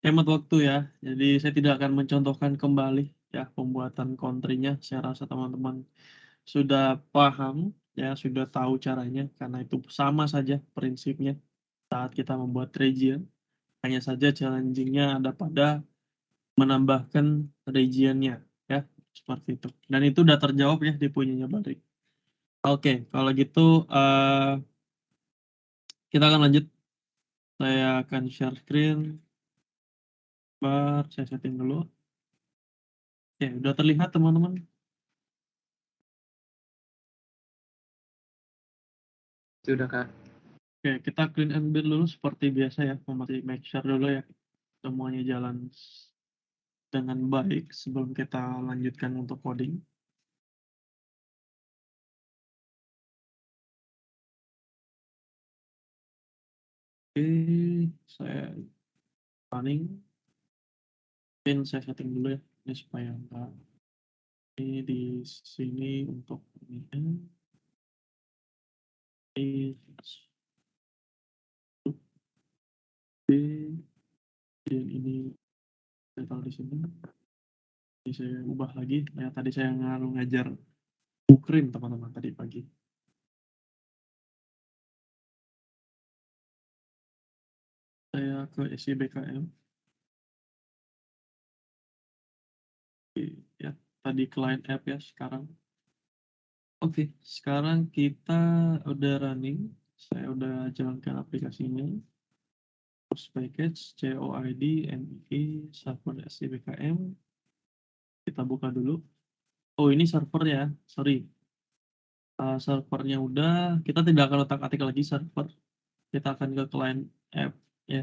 hemat waktu ya. Jadi saya tidak akan mencontohkan kembali ya pembuatan country-nya. Saya rasa teman-teman sudah paham ya, sudah tahu caranya karena itu sama saja prinsipnya saat kita membuat region. Hanya saja challenging-nya ada pada menambahkan region-nya ya, seperti itu. Dan itu udah terjawab ya di punyanya Badri. Oke, kalau gitu kita akan lanjut. Saya akan share screen. Saya setting dulu. Oke, udah terlihat teman-teman? Sudah, Kak. Oke, kita clean and build dulu seperti biasa ya. Masih make sure dulu ya semuanya jalan dengan baik sebelum kita lanjutkan untuk coding. Oke, saya running. Mungkin saya setting dulu ya, ini supaya enggak ini di sini untuk ini. Dan ini saya taruh di sini. Ini saya ubah lagi. Ya, tadi saya ngajar Ukrim teman-teman tadi pagi. Saya ke SIBKM. Ya, tadi client app ya sekarang. Oke, sekarang kita udah running. Saya udah jalankan aplikasinya. Post package, COID, NII, server SIBKM. Kita buka dulu. Oh, ini server ya. Sorry. Servernya udah. Kita tidak akan otak-atik lagi server. Kita akan ke client app ya.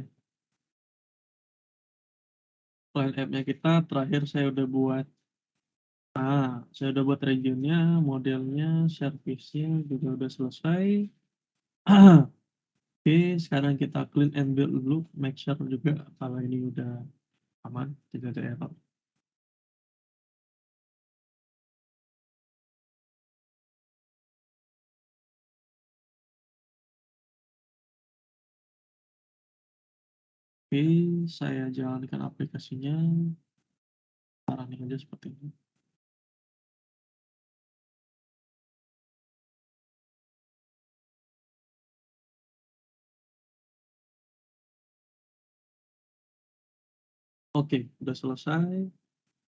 Client app-nya kita terakhir saya udah buat. Saya udah buat regionnya, modelnya, service-nya juga udah selesai. Oke, sekarang kita clean and build dulu, make sure juga kalau ini udah aman, tidak ada error. Oke, saya jalankan aplikasinya. Running aja seperti ini. Oke, udah selesai.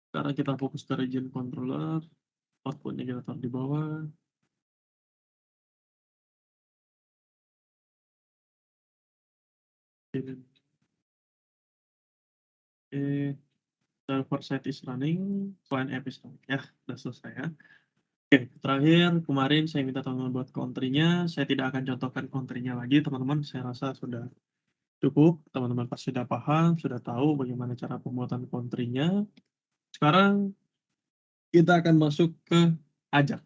Sekarang kita fokus ke region controller. Output-nya kita taruh di bawah. Oke, server side is running, client app is running. Ya, udah selesai ya. Oke, terakhir kemarin saya minta teman-teman buat country-nya. Saya tidak akan contohkan country-nya lagi, teman-teman. Saya rasa sudah cukup. Teman-teman pasti sudah paham, sudah tahu bagaimana cara pembuatan country-nya. Sekarang kita akan masuk ke Ajax,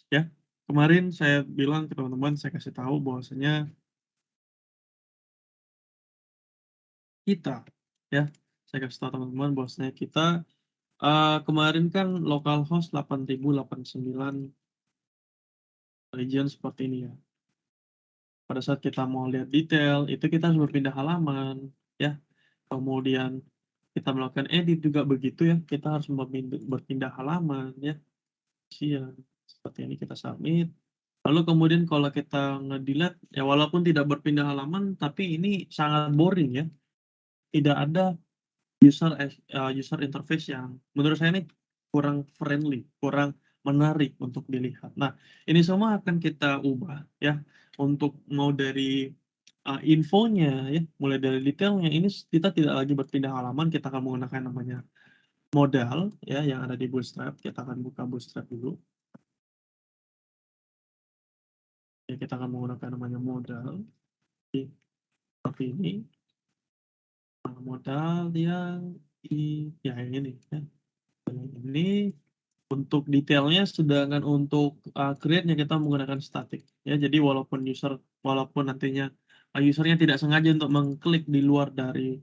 ya. Kemarin saya bilang ke teman-teman, saya kasih tahu bahwasanya kita, ya, saya kasih tahu teman-teman bahwasanya kita kemarin kan localhost 8089 region seperti ini ya. Pada saat kita mau lihat detail, itu kita harus berpindah halaman, ya. Kemudian kita melakukan edit juga begitu ya, kita harus berpindah halaman ya. Siang. Seperti ini kita submit. Lalu kemudian kalau kita nge-delete, ya walaupun tidak berpindah halaman, tapi ini sangat boring ya. Tidak ada user interface yang menurut saya ini kurang friendly, kurang menarik untuk dilihat. Nah, ini semua akan kita ubah ya untuk mau dari infonya ya, mulai dari detailnya ini kita tidak lagi berpindah halaman, kita akan menggunakan namanya modal ya yang ada di Bootstrap. Kita akan buka Bootstrap dulu. Ya, kita akan menggunakan namanya modal seperti ini. Modal yang yang ini ya. Ini untuk detailnya, sedangkan untuk create-nya kita menggunakan static ya. Jadi walaupun nantinya usernya tidak sengaja untuk mengklik di luar dari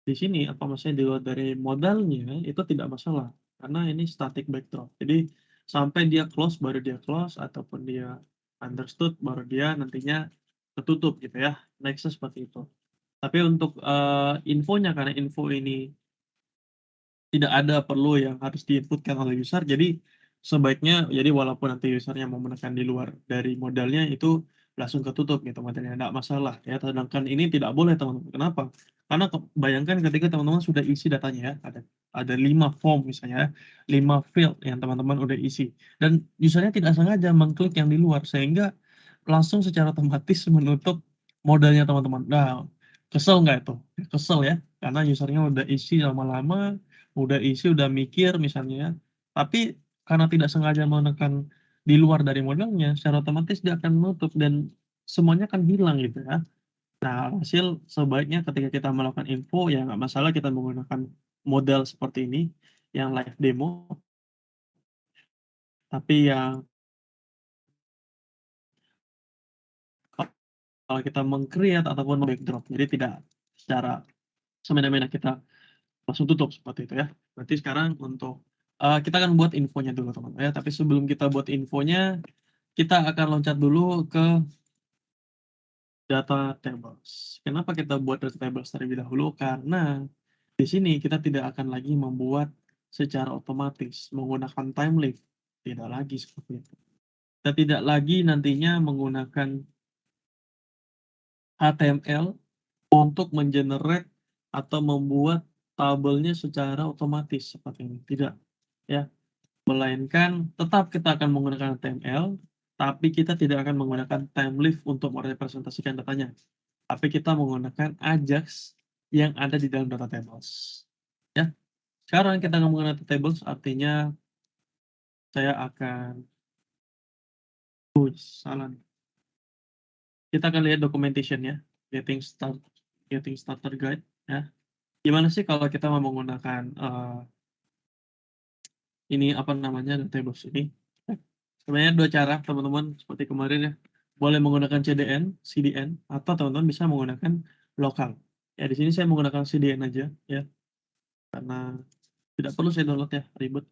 di sini apa maksudnya di luar dari modalnya itu tidak masalah karena ini static backdrop. Jadi sampai dia close baru dia close ataupun dia understood baru dia nantinya tertutup gitu ya. Next seperti itu. Tapi untuk infonya, karena info ini tidak ada perlu yang harus diinputkan oleh user, jadi sebaiknya jadi walaupun nanti usernya mau menekan di luar dari modalnya itu langsung ketutup gitu modelnya, nggak masalah ya. Sedangkan ini tidak boleh teman-teman. Kenapa? Karena bayangkan ketika teman-teman sudah isi datanya ya, ada 5 form misalnya, 5 field yang teman-teman udah isi, dan usernya tidak sengaja mengklik yang di luar sehingga langsung secara otomatis menutup modalnya teman-teman. Nah, kesel nggak itu? Kesel ya, karena usernya udah isi lama-lama, udah isi, udah mikir misalnya ya, tapi karena tidak sengaja menekan di luar dari modalnya, secara otomatis dia akan menutup dan semuanya akan hilang gitu ya. Nah, hasil sebaiknya ketika kita melakukan info, ya nggak masalah kita menggunakan model seperti ini, yang live demo, tapi yang kalau kita meng-create ataupun backdrop, jadi tidak secara semena-mena kita langsung tutup seperti itu ya. Berarti sekarang untuk kita akan buat infonya dulu teman-teman ya. Tapi sebelum kita buat infonya, kita akan loncat dulu ke data tables. Kenapa kita buat data tables terlebih dahulu? Karena di sini kita tidak akan lagi membuat secara otomatis menggunakan time lift. Tidak lagi seperti itu. Kita tidak lagi nantinya menggunakan HTML untuk mengenerate atau membuat tabelnya secara otomatis seperti ini. Tidak, ya. Melainkan tetap kita akan menggunakan HTML, tapi kita tidak akan menggunakan time lift untuk merepresentasikan datanya. Tapi kita menggunakan Ajax yang ada di dalam data tables. Ya, sekarang kita ngomongin data tables, artinya saya akan salah nih. Kita akan lihat documentation ya, getting starter guide ya. Gimana sih kalau kita mau menggunakan ini apa namanya data tables ini? Sebenarnya dua cara teman-teman seperti kemarin ya. Boleh menggunakan CDN, CDN, atau teman-teman bisa menggunakan lokal. Ya di sini saya menggunakan CDN aja ya, karena tidak perlu saya download ya, ribet.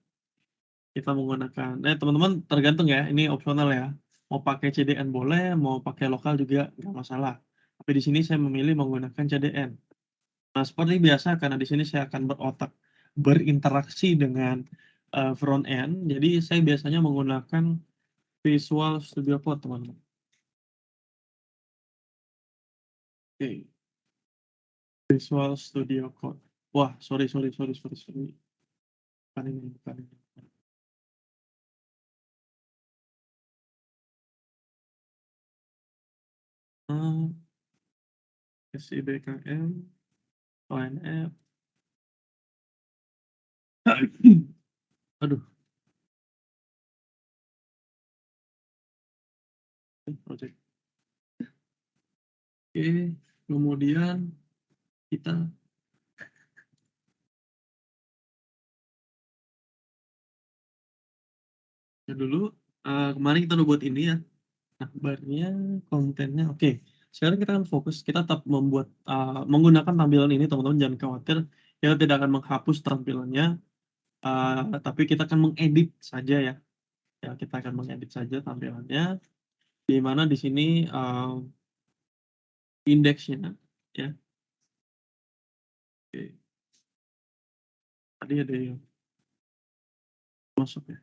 Kita menggunakan, teman-teman tergantung ya, ini opsional ya. Mau pakai CDN boleh, mau pakai lokal juga nggak masalah. Tapi di sini saya memilih menggunakan CDN. Nah, seperti biasa karena di sini saya akan berinteraksi dengan front end. Jadi saya biasanya menggunakan Visual Studio Code, teman-teman. Oke, Visual Studio Code. Wah, sorry. Bukan ini, bukan ini. SIBKM, ONF. Aduh, project. Oke, kemudian kita dulu, kemarin kita udah buat ini ya. Nah, barnya, kontennya, oke. Sekarang kita akan fokus, kita tetap menggunakan tampilan ini, teman-teman jangan khawatir. Kita tidak akan menghapus tampilannya, tapi kita akan mengedit saja ya. Ya, kita akan mengedit saja tampilannya, di mana di sini indeksnya ya. Oke. Tadi ada yang masuk ya.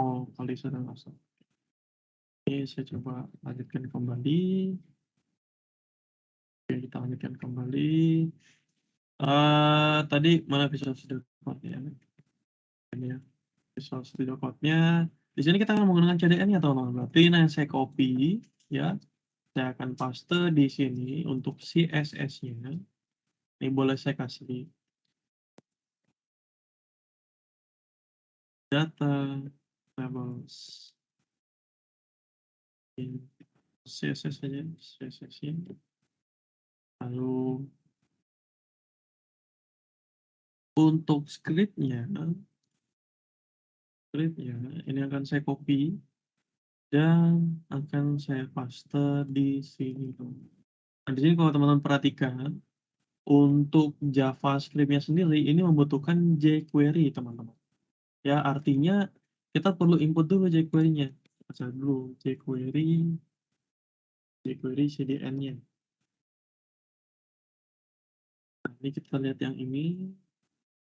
Oh, kali sedang masuk. Oke, saya coba lanjutkan kembali. Oke, kita lanjutkan kembali. Tadi mana Visual Studio Code-nya? Ini ya, Visual Studio Code-nya. Di sini kita akan menggunakan CDN-nya, teman-teman. Berarti nah saya copy, ya. Saya akan paste di sini untuk CSS-nya. Ini boleh saya kasih data tables. CSS saja, CSS-nya. Lalu untuk script-nya ini akan saya copy dan akan saya paste di sini. Nah, di sini kalau teman-teman perhatikan, untuk JavaScript-nya sendiri ini membutuhkan jQuery, teman-teman. Ya, artinya kita perlu input dulu jQuery-nya. baca dulu jQuery CDN-nya. Nah, ini kita lihat yang ini,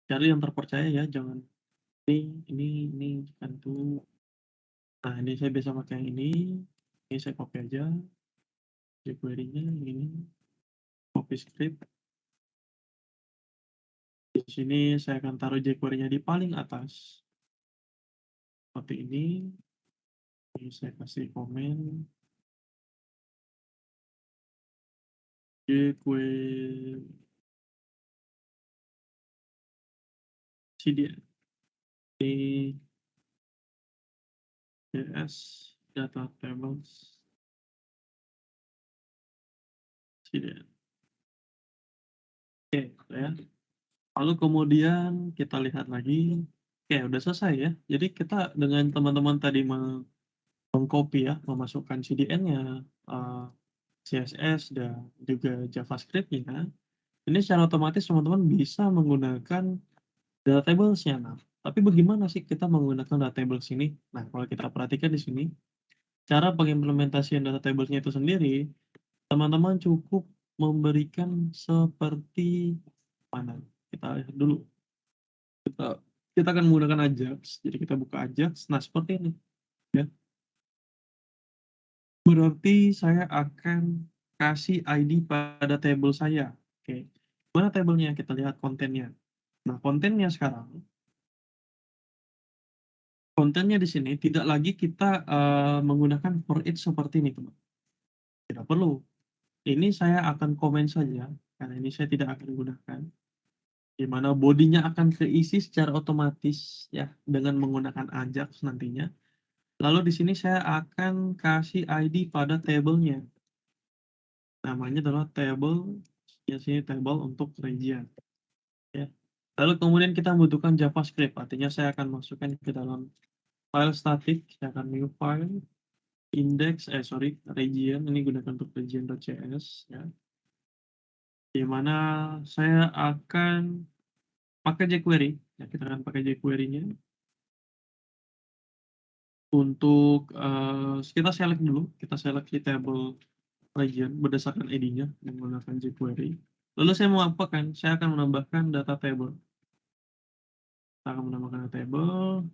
cari yang terpercaya ya, jangan ini kan tuh. Nah, ini saya biasa pakai yang ini saya copy aja jQuery-nya, ini copy script. Di sini saya akan taruh jQuery-nya di paling atas. Seperti ini. Ini saya kasih komen. jQuery CDN. Ini JS data tables CDN. Oke, ya. Lalu kemudian kita lihat lagi. Oke, udah selesai ya. Jadi kita dengan teman-teman tadi mengcopy ya, memasukkan CDN-nya, CSS dan juga JavaScript-nya. Ini secara otomatis teman-teman bisa menggunakan data tables-nya. Nah, tapi bagaimana sih kita menggunakan data tables ini? Nah, kalau kita perhatikan di sini, cara pengimplementasian data tables-nya itu sendiri, teman-teman cukup memberikan seperti mana? Kita lihat dulu. Kita akan menggunakan Ajax. Jadi kita buka Ajax. Nah, seperti ini. Ya. Berarti saya akan kasih ID pada table saya. Oke. Mana tabelnya? Kita lihat kontennya. Nah, kontennya sekarang, kontennya di sini tidak lagi kita menggunakan for each seperti ini, teman. Tidak perlu. Ini saya akan komen saja, karena ini saya tidak akan gunakan. Di mana bodinya akan keisi secara otomatis ya dengan menggunakan Ajax nantinya. Lalu di sini saya akan kasih ID pada tabelnya. Namanya adalah table, ya sini table untuk region. Ya. Lalu kemudian kita membutuhkan JavaScript, artinya saya akan masukkan ke dalam file static, saya akan new file, region, ini gunakan untuk region.js, ya. Di mana saya akan pakai jQuery, ya kita akan pakai jQuery-nya. Untuk kita select dulu, kita seleksi table region berdasarkan ID-nya menggunakan jQuery. Lalu saya mau apakan? Saya akan menambahkan data table. Kita akan menambahkan data table,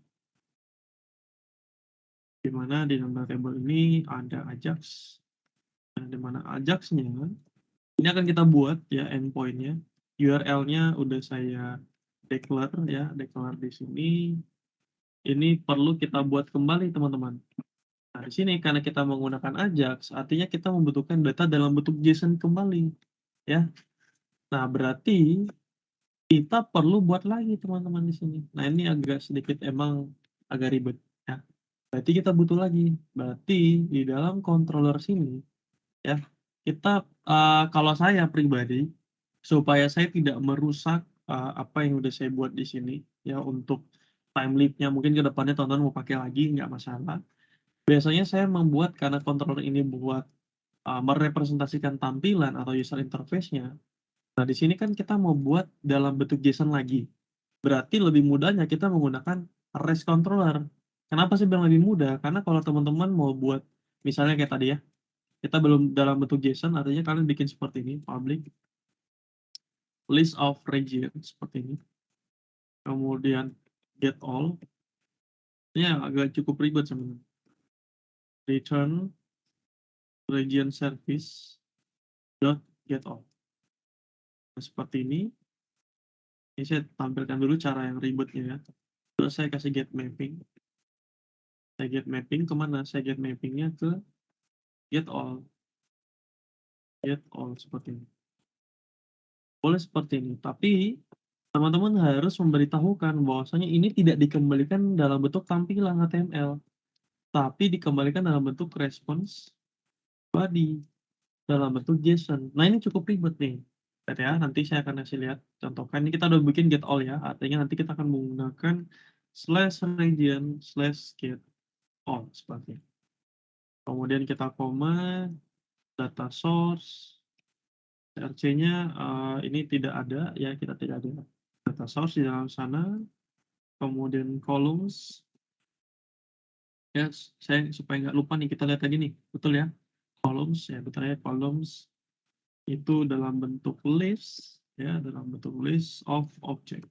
di mana di dalam data table ini ada Ajax. Nah, di mana Ajax-nya, ini akan kita buat ya endpoint-nya. URL-nya udah saya declare ya, declare di sini. Ini perlu kita buat kembali, teman-teman. Nah, di sini karena kita menggunakan Ajax, artinya kita membutuhkan data dalam bentuk JSON kembali, ya. Nah, berarti kita perlu buat lagi, teman-teman, di sini. Nah, ini agak sedikit emang agak ribet, ya. Berarti kita butuh lagi. Berarti di dalam controller sini, ya, kita kalau saya pribadi, supaya saya tidak merusak apa yang udah saya buat di sini, ya, untuk time loop-nya mungkin ke depannya teman-teman mau pakai lagi, nggak masalah. Biasanya saya membuat karena controller ini buat merepresentasikan tampilan atau user interface-nya. Nah, di sini kan kita mau buat dalam bentuk JSON lagi. Berarti lebih mudahnya kita menggunakan REST controller. Kenapa sih bilang lebih mudah? Karena kalau teman-teman mau buat, misalnya kayak tadi ya, kita belum dalam bentuk JSON, artinya kalian bikin seperti ini, public list of region, seperti ini. Kemudian get all. Ini agak cukup ribet sebenarnya. Return region service dot get all. Nah, seperti ini. Ini saya tampilkan dulu cara yang ribetnya ya. Terus saya kasih get mapping. Saya get mapping kemana? Saya get mappingnya ke get all. Get all seperti ini. Boleh seperti ini. Tapi teman-teman harus memberitahukan bahwasanya ini tidak dikembalikan dalam bentuk tampilan HTML. Tapi dikembalikan dalam bentuk response body. Dalam bentuk JSON. Nah, ini cukup ribet nih. Lihat ya, nanti saya akan kasih lihat contohkan. Ini kita udah bikin get all ya. Artinya nanti kita akan menggunakan /region/get all seperti ini. Kemudian kita koma, data source, CRC-nya ini tidak ada ya, kita tidak ada data source di dalam sana. Kemudian columns, Ya, saya supaya nggak lupa nih, kita lihat lagi nih, betul ya? Columns ya, betul ya, columns itu dalam bentuk list ya, dalam bentuk list of object.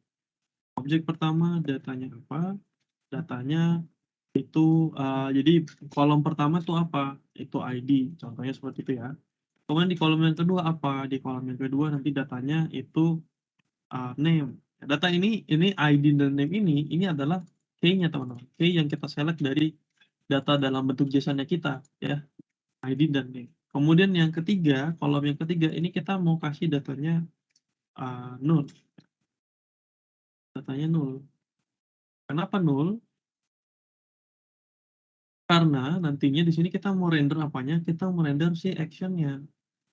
Objek pertama datanya apa? Datanya itu jadi kolom pertama itu apa? Itu ID, contohnya seperti itu ya. Kemudian di kolom yang kedua apa? Di kolom yang kedua nanti datanya itu name. Data ini ID dan name ini adalah key-nya teman-teman. Key yang kita select dari data dalam bentuk JSON-nya kita ya, ID dan name. Kemudian yang ketiga, kolom yang ketiga ini kita mau kasih datanya null. Datanya null. Kenapa null? Karena nantinya di sini kita mau render apanya? Kita mau render si action-nya.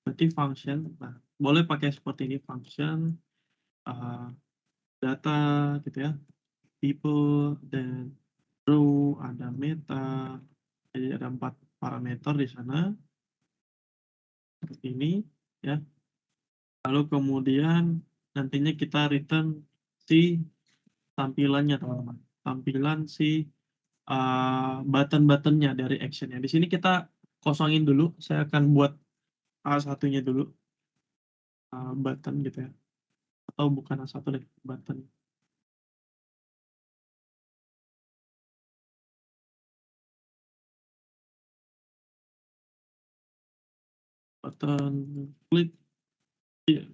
Berarti function. Nah, boleh pakai seperti ini function uh, data gitu ya. People dan row, ada meta. Jadi ada 4 parameter di sana seperti ini ya. Lalu kemudian nantinya kita return si tampilannya teman-teman. Tampilan si button-buttonnya dari actionnya. Di sini kita kosongin dulu. Saya akan buat A1-nya dulu, button gitu ya. Atau bukan A1 deh, button. Button klik. Iya,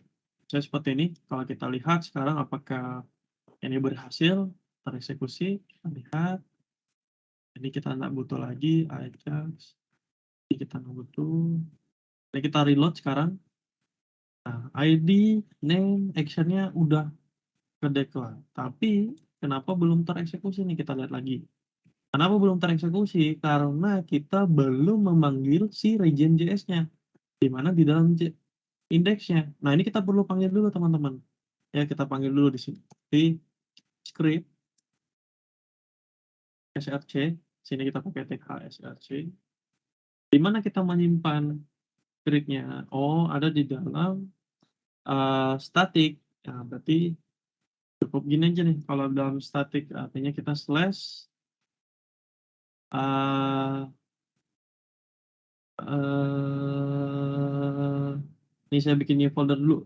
saya seperti ini. Kalau kita lihat sekarang apakah ini berhasil tereksekusi, kita lihat. Ini kita nggak butuh lagi Ajax. Ini kita nggak butuh. Ini kita reload sekarang. Nah, ID, name, actionnya udah ke declare. Tapi kenapa belum tereksekusi nih? Kita lihat lagi. Kenapa belum tereksekusi? Karena kita belum memanggil si region JS-nya. Di mana di dalam indeksnya. Nah, ini kita perlu panggil dulu teman-teman. Ya, kita panggil dulu di sini. Di script src. Sini kita pakai tag src. Di mana kita menyimpan script-nya? Oh, ada di dalam static. Nah, berarti cukup gini aja nih. Kalau dalam static artinya kita slash uh, ini saya bikin new folder dulu.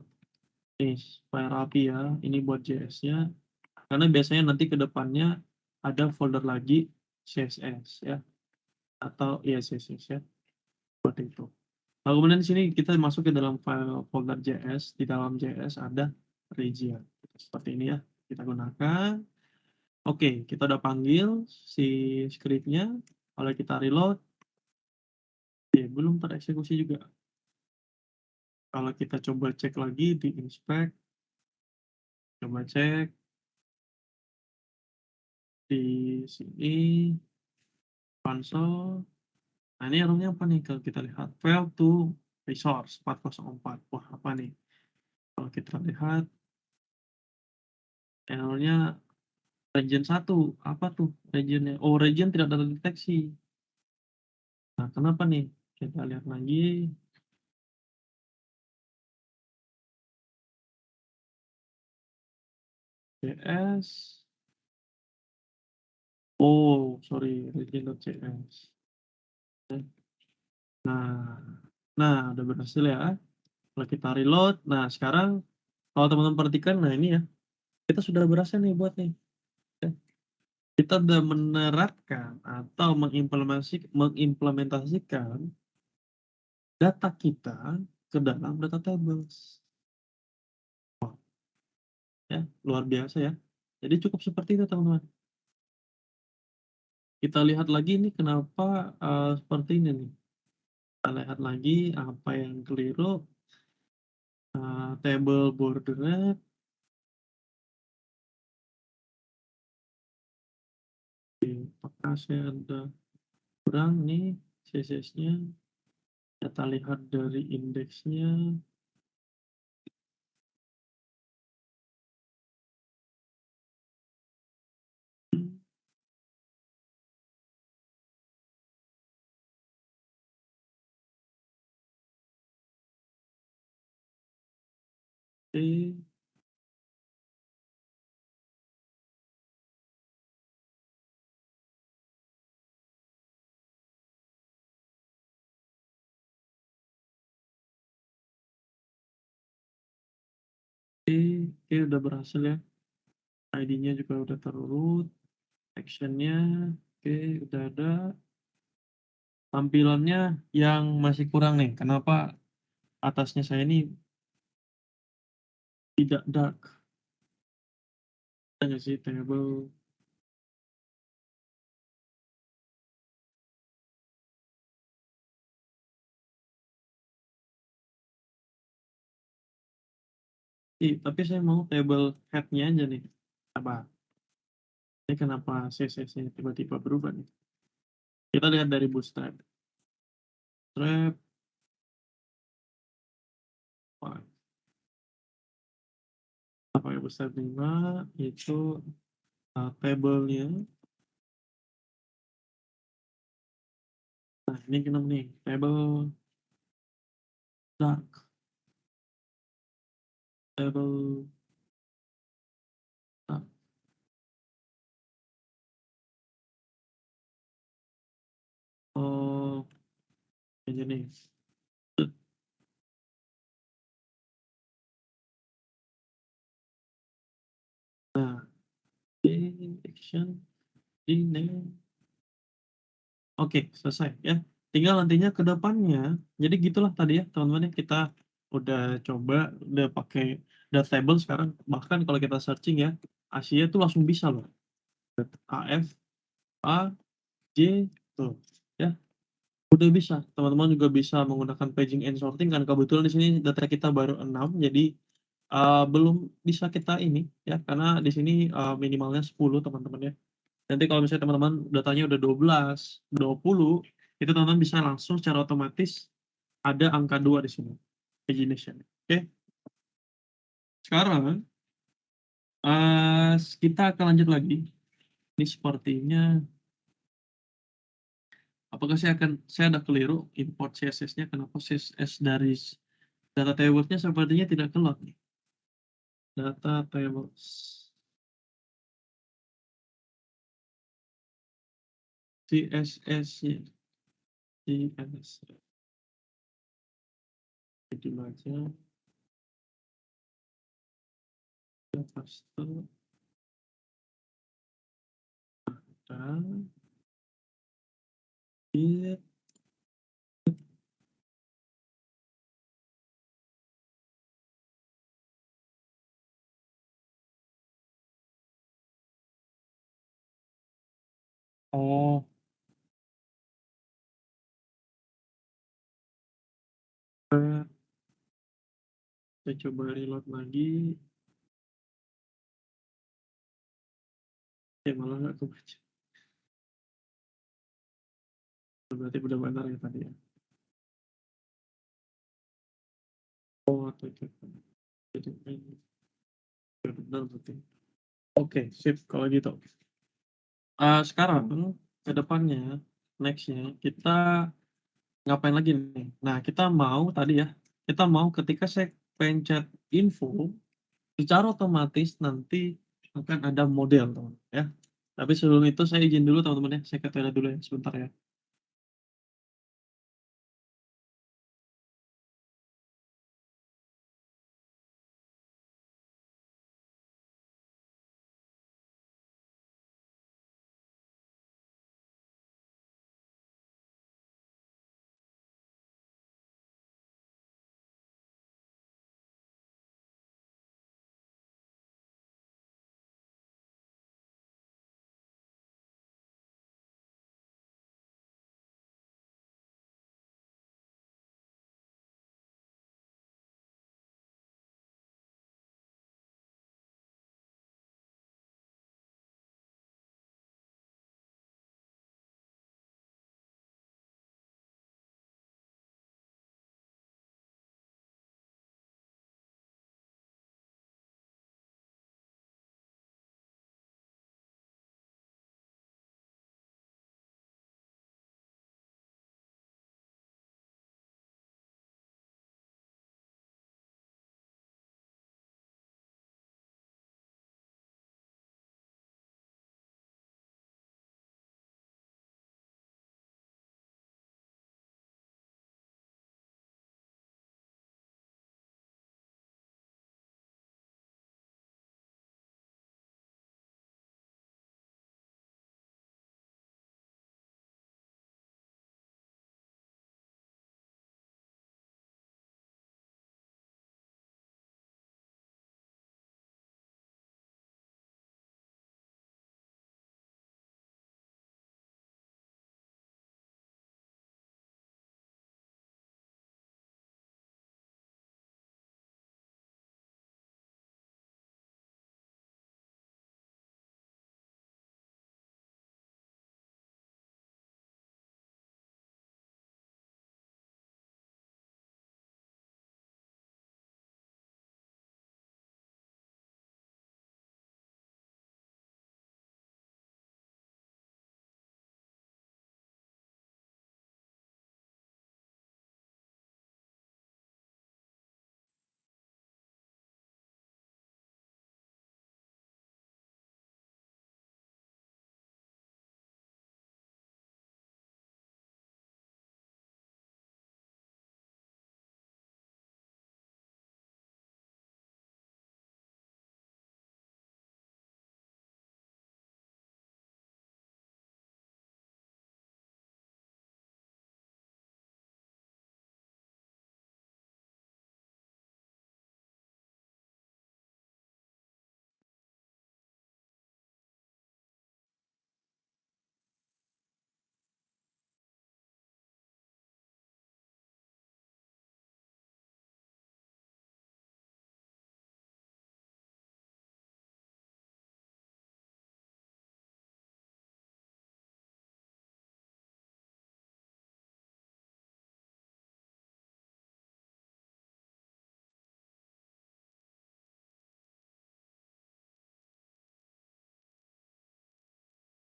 Nih, supaya rapi ya. Ini buat JS-nya. Karena biasanya nanti ke depannya ada folder lagi CSS ya. Atau iya CSS ya. Buat itu. Lalu kemudian di sini kita masuk ke dalam file folder JS. Di dalam JS ada region. Seperti ini ya. Kita gunakan. Oke, kita udah panggil si script-nya. Kalau kita reload, belum tereksekusi juga. Kalau kita coba cek lagi di inspect, coba cek di sini console. Nah, ini errornya apa nih? Kalau kita lihat fail to resource 404. Wah, apa nih? Kalau kita lihat errornya region 1. Apa tuh regionnya? Oh, region tidak terdeteksi. Nah, kenapa nih? Kita lihat lagi. JS. Oh, sorry, region.js. Nah, udah berhasil ya. Kalau kita reload, nah sekarang kalau teman-teman perhatikan, nah ini ya, kita sudah berhasil nih buat nih. Ya. Kita sudah menerapkan atau mengimplementasikan data kita ke dalam data tables. Ya, luar biasa ya. Jadi cukup seperti itu teman-teman. Kita lihat lagi nih kenapa seperti ini nih. Kita lihat lagi apa yang keliru. Table border. Apakah saya ada kurang nih CSS-nya? Kita lihat dari indeksnya. Oke. Oke, udah berhasil ya. ID-nya juga udah terurut, action-nya oke, udah ada. Tampilannya yang masih kurang nih, kenapa atasnya saya ini tidak dark? Ada nggak sih table? Tapi saya mau table head-nya aja nih. Apa? Ini kenapa CSS-nya tiba-tiba berubah nih? Kita lihat dari bootstrap. Bootstrap 5. Apa ya bootstrap 5 itu table-nya. Nah, ini kenapa nih? Table dark. Table dark. Oh, ini nih. Nah, in action, in name. Oke, selesai ya. Tinggal nantinya ke depannya. Jadi gitulah tadi ya, teman-teman ya. Kita udah coba, udah pakai data table sekarang. Bahkan kalau kita searching ya, Asia tuh langsung bisa loh. AF, A, J, tuh. Ya, udah bisa. Teman-teman juga bisa menggunakan paging and sorting kan kebetulan di sini data kita baru 6, jadi belum bisa kita ini ya, karena di sini minimalnya 10 teman-teman ya. Nanti kalau misalnya teman-teman datanya udah 12, 20, itu teman-teman bisa langsung secara otomatis ada angka 2 di sini, pagination. Oke, sekarang kita akan lanjut lagi. Ini sepertinya, apakah saya ada keliru import CSS-nya? Kenapa CSS dari data tables-nya sepertinya tidak keluar nih. Data tables. CSS-nya. CSS. Jadi baca. Paste. Dan. Iya. Oh, saya coba reload lagi. Malah nggak kebaca. Berarti udah benar ya tadi ya. Oh, tuh. Jadi ini udah benar berarti. Oke, sip kalau gitu. Sekarang ke depannya, next-nya kita ngapain lagi nih? Nah, kita mau tadi ya, kita mau ketika saya pencet info, secara otomatis nanti akan ada model, teman ya. Tapi sebelum itu saya izin dulu teman-teman ya, saya ke toilet dulu ya, sebentar ya.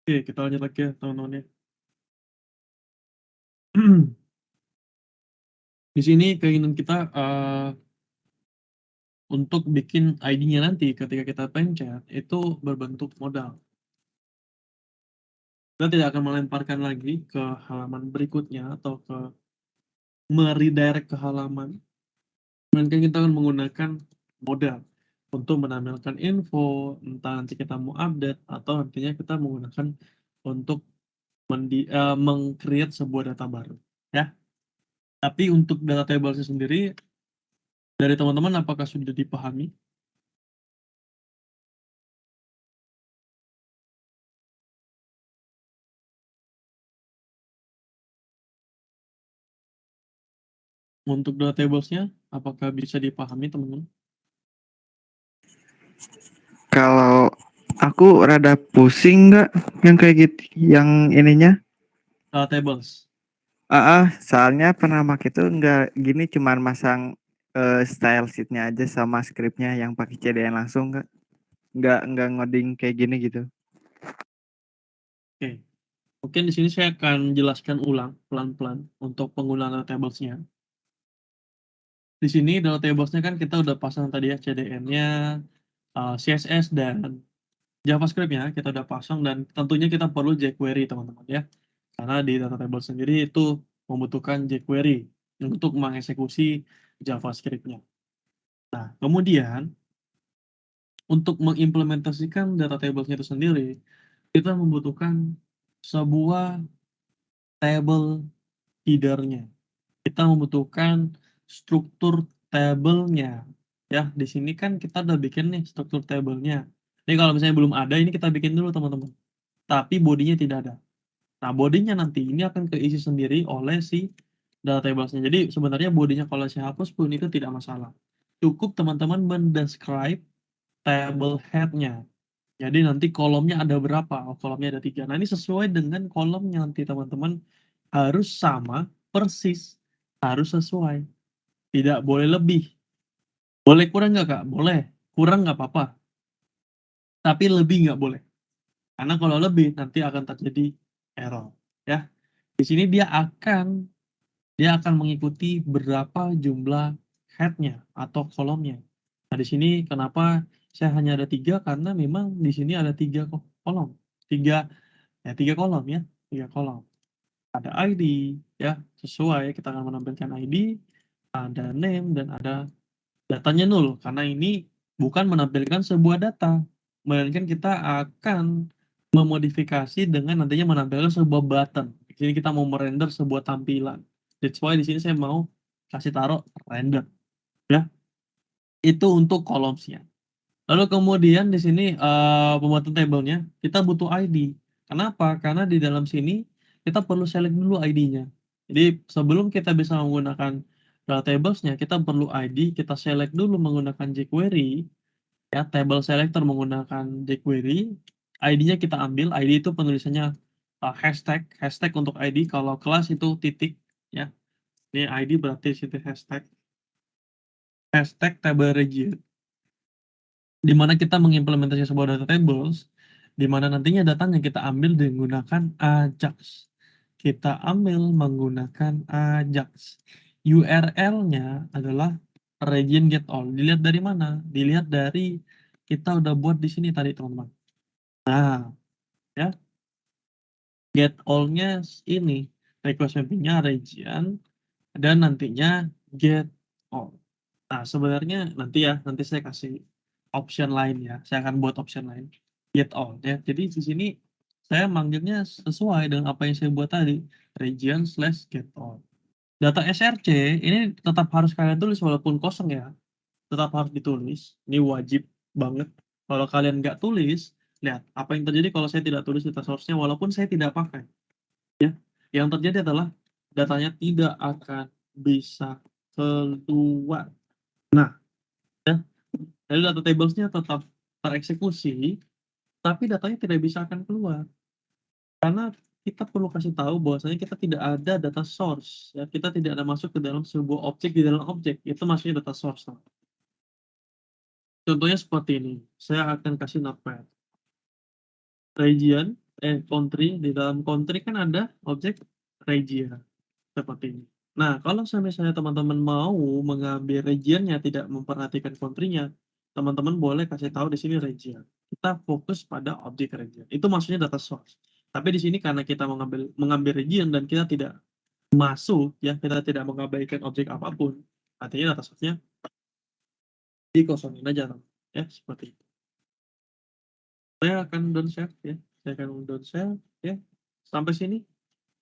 Oke, kita lanjut lagi ya teman-teman ya. Di sini keinginan kita untuk bikin ID-nya nanti ketika kita pencet itu berbentuk modal. Kita tidak akan melemparkan lagi ke halaman berikutnya atau ke meredirect ke halaman, melainkan kita akan menggunakan modal untuk menampilkan info, entah nanti kita mau update atau nantinya kita menggunakan untuk meng-create sebuah data baru, ya. Tapi untuk data tables sendiri, dari teman-teman apakah sudah dipahami? Untuk data tables-nya, apakah bisa dipahami teman-teman? Kalau aku rada pusing nggak yang kayak gitu, yang ininya? Data tables. Soalnya pernah make itu nggak gini, cuman masang style sheetnya aja sama scriptnya yang pakai CDN langsung, nggak ngoding kayak gini gitu. Oke. Mungkin di sini saya akan jelaskan ulang pelan-pelan untuk penggunaan data tables-nya. Di sini data tables-nya kan kita udah pasang tadi ya CDN-nya, CSS dan JavaScript-nya kita udah pasang, dan tentunya kita perlu jQuery teman-teman ya. Karena di data table sendiri itu membutuhkan jQuery untuk mengeksekusi JavaScript-nya. Nah, kemudian untuk mengimplementasikan data tables itu sendiri, kita membutuhkan sebuah table header-nya. Kita membutuhkan struktur tabelnya. Ya, di sini kan kita udah bikin nih struktur tabelnya. Ini kalau misalnya belum ada, ini kita bikin dulu teman-teman. Tapi bodinya tidak ada. Nah, bodinya nanti ini akan keisi sendiri oleh si data tables-nya. Jadi sebenarnya bodinya kalau saya hapus pun itu tidak masalah. Cukup teman-teman mendescribe table head-nya. Jadi nanti kolomnya ada berapa? Oh, kolomnya ada 3. Nah, ini sesuai dengan kolomnya nanti teman-teman harus sama, persis, harus sesuai. Tidak boleh lebih. Boleh kurang nggak, Kak? Boleh. Kurang nggak apa-apa. Tapi lebih nggak boleh. Karena kalau lebih, nanti akan terjadi error. Ya. Di sini dia akan mengikuti berapa jumlah head-nya atau kolomnya. Nah, di sini kenapa saya hanya ada 3, karena memang di sini ada 3 kolom. 3, ya 3 kolom ya, 3 kolom. Ada ID, ya, sesuai kita akan menampilkan ID, ada name, dan ada datanya 0, karena ini bukan menampilkan sebuah data, melainkan kita akan memodifikasi dengan nantinya menampilkan sebuah button. Di sini kita mau merender sebuah tampilan. That's why di sini saya mau kasih taruh render, ya. Itu untuk columns-nya. Lalu kemudian di sini pembuatan tabelnya kita butuh ID. Kenapa? Karena di dalam sini kita perlu select dulu ID-nya. Jadi sebelum kita bisa menggunakan data tables-nya, kita perlu ID, kita select dulu menggunakan jQuery, ya, table selector menggunakan jQuery, ID-nya kita ambil, ID itu penulisannya hashtag, hashtag untuk ID, kalau kelas itu titik, ya. Ini ID berarti situ hashtag, hashtag table region, di mana kita mengimplementasi sebuah data tables, di mana nantinya datanya kita ambil menggunakan Ajax. Kita ambil menggunakan Ajax. URL-nya adalah region get all. Dilihat dari mana? Dilihat dari kita udah buat di sini tadi, teman-teman. Nah, ya, get all-nya ini request mapping-nya region, dan nantinya get all. Nah, sebenarnya nanti saya kasih option lain ya. Saya akan buat option lain. Get all ya. Jadi di sini saya manggilnya sesuai dengan apa yang saya buat tadi. Region/get all. Data SRC ini tetap harus kalian tulis walaupun kosong ya. Tetap harus ditulis. Ini wajib banget. Kalau kalian nggak tulis, lihat apa yang terjadi kalau saya tidak tulis data source-nya walaupun saya tidak pakai. Ya. Yang terjadi adalah datanya tidak akan bisa keluar. Nah, jadi data tables-nya tetap tereksekusi, tapi datanya tidak bisa akan keluar. Karena kita perlu kasih tahu bahwasanya kita tidak ada data source, ya, kita tidak ada masuk ke dalam sebuah objek di dalam objek, itu maksudnya data source. Contohnya seperti ini, saya akan kasih notepad. Region, country, di dalam country kan ada objek region seperti ini. Nah, kalau misalnya teman-teman mau mengambil regionnya, tidak memperhatikan country-nya, teman-teman boleh kasih tahu di sini region. Kita fokus pada objek region. Itu maksudnya data source. Tapi di sini karena kita mengambil region dan kita tidak masuk, ya, kita tidak mengabaikan objek apapun, artinya data source-nya dikosongin aja, ya, seperti itu. Saya akan don't save, ya. Saya akan don't save, ya. Sampai sini.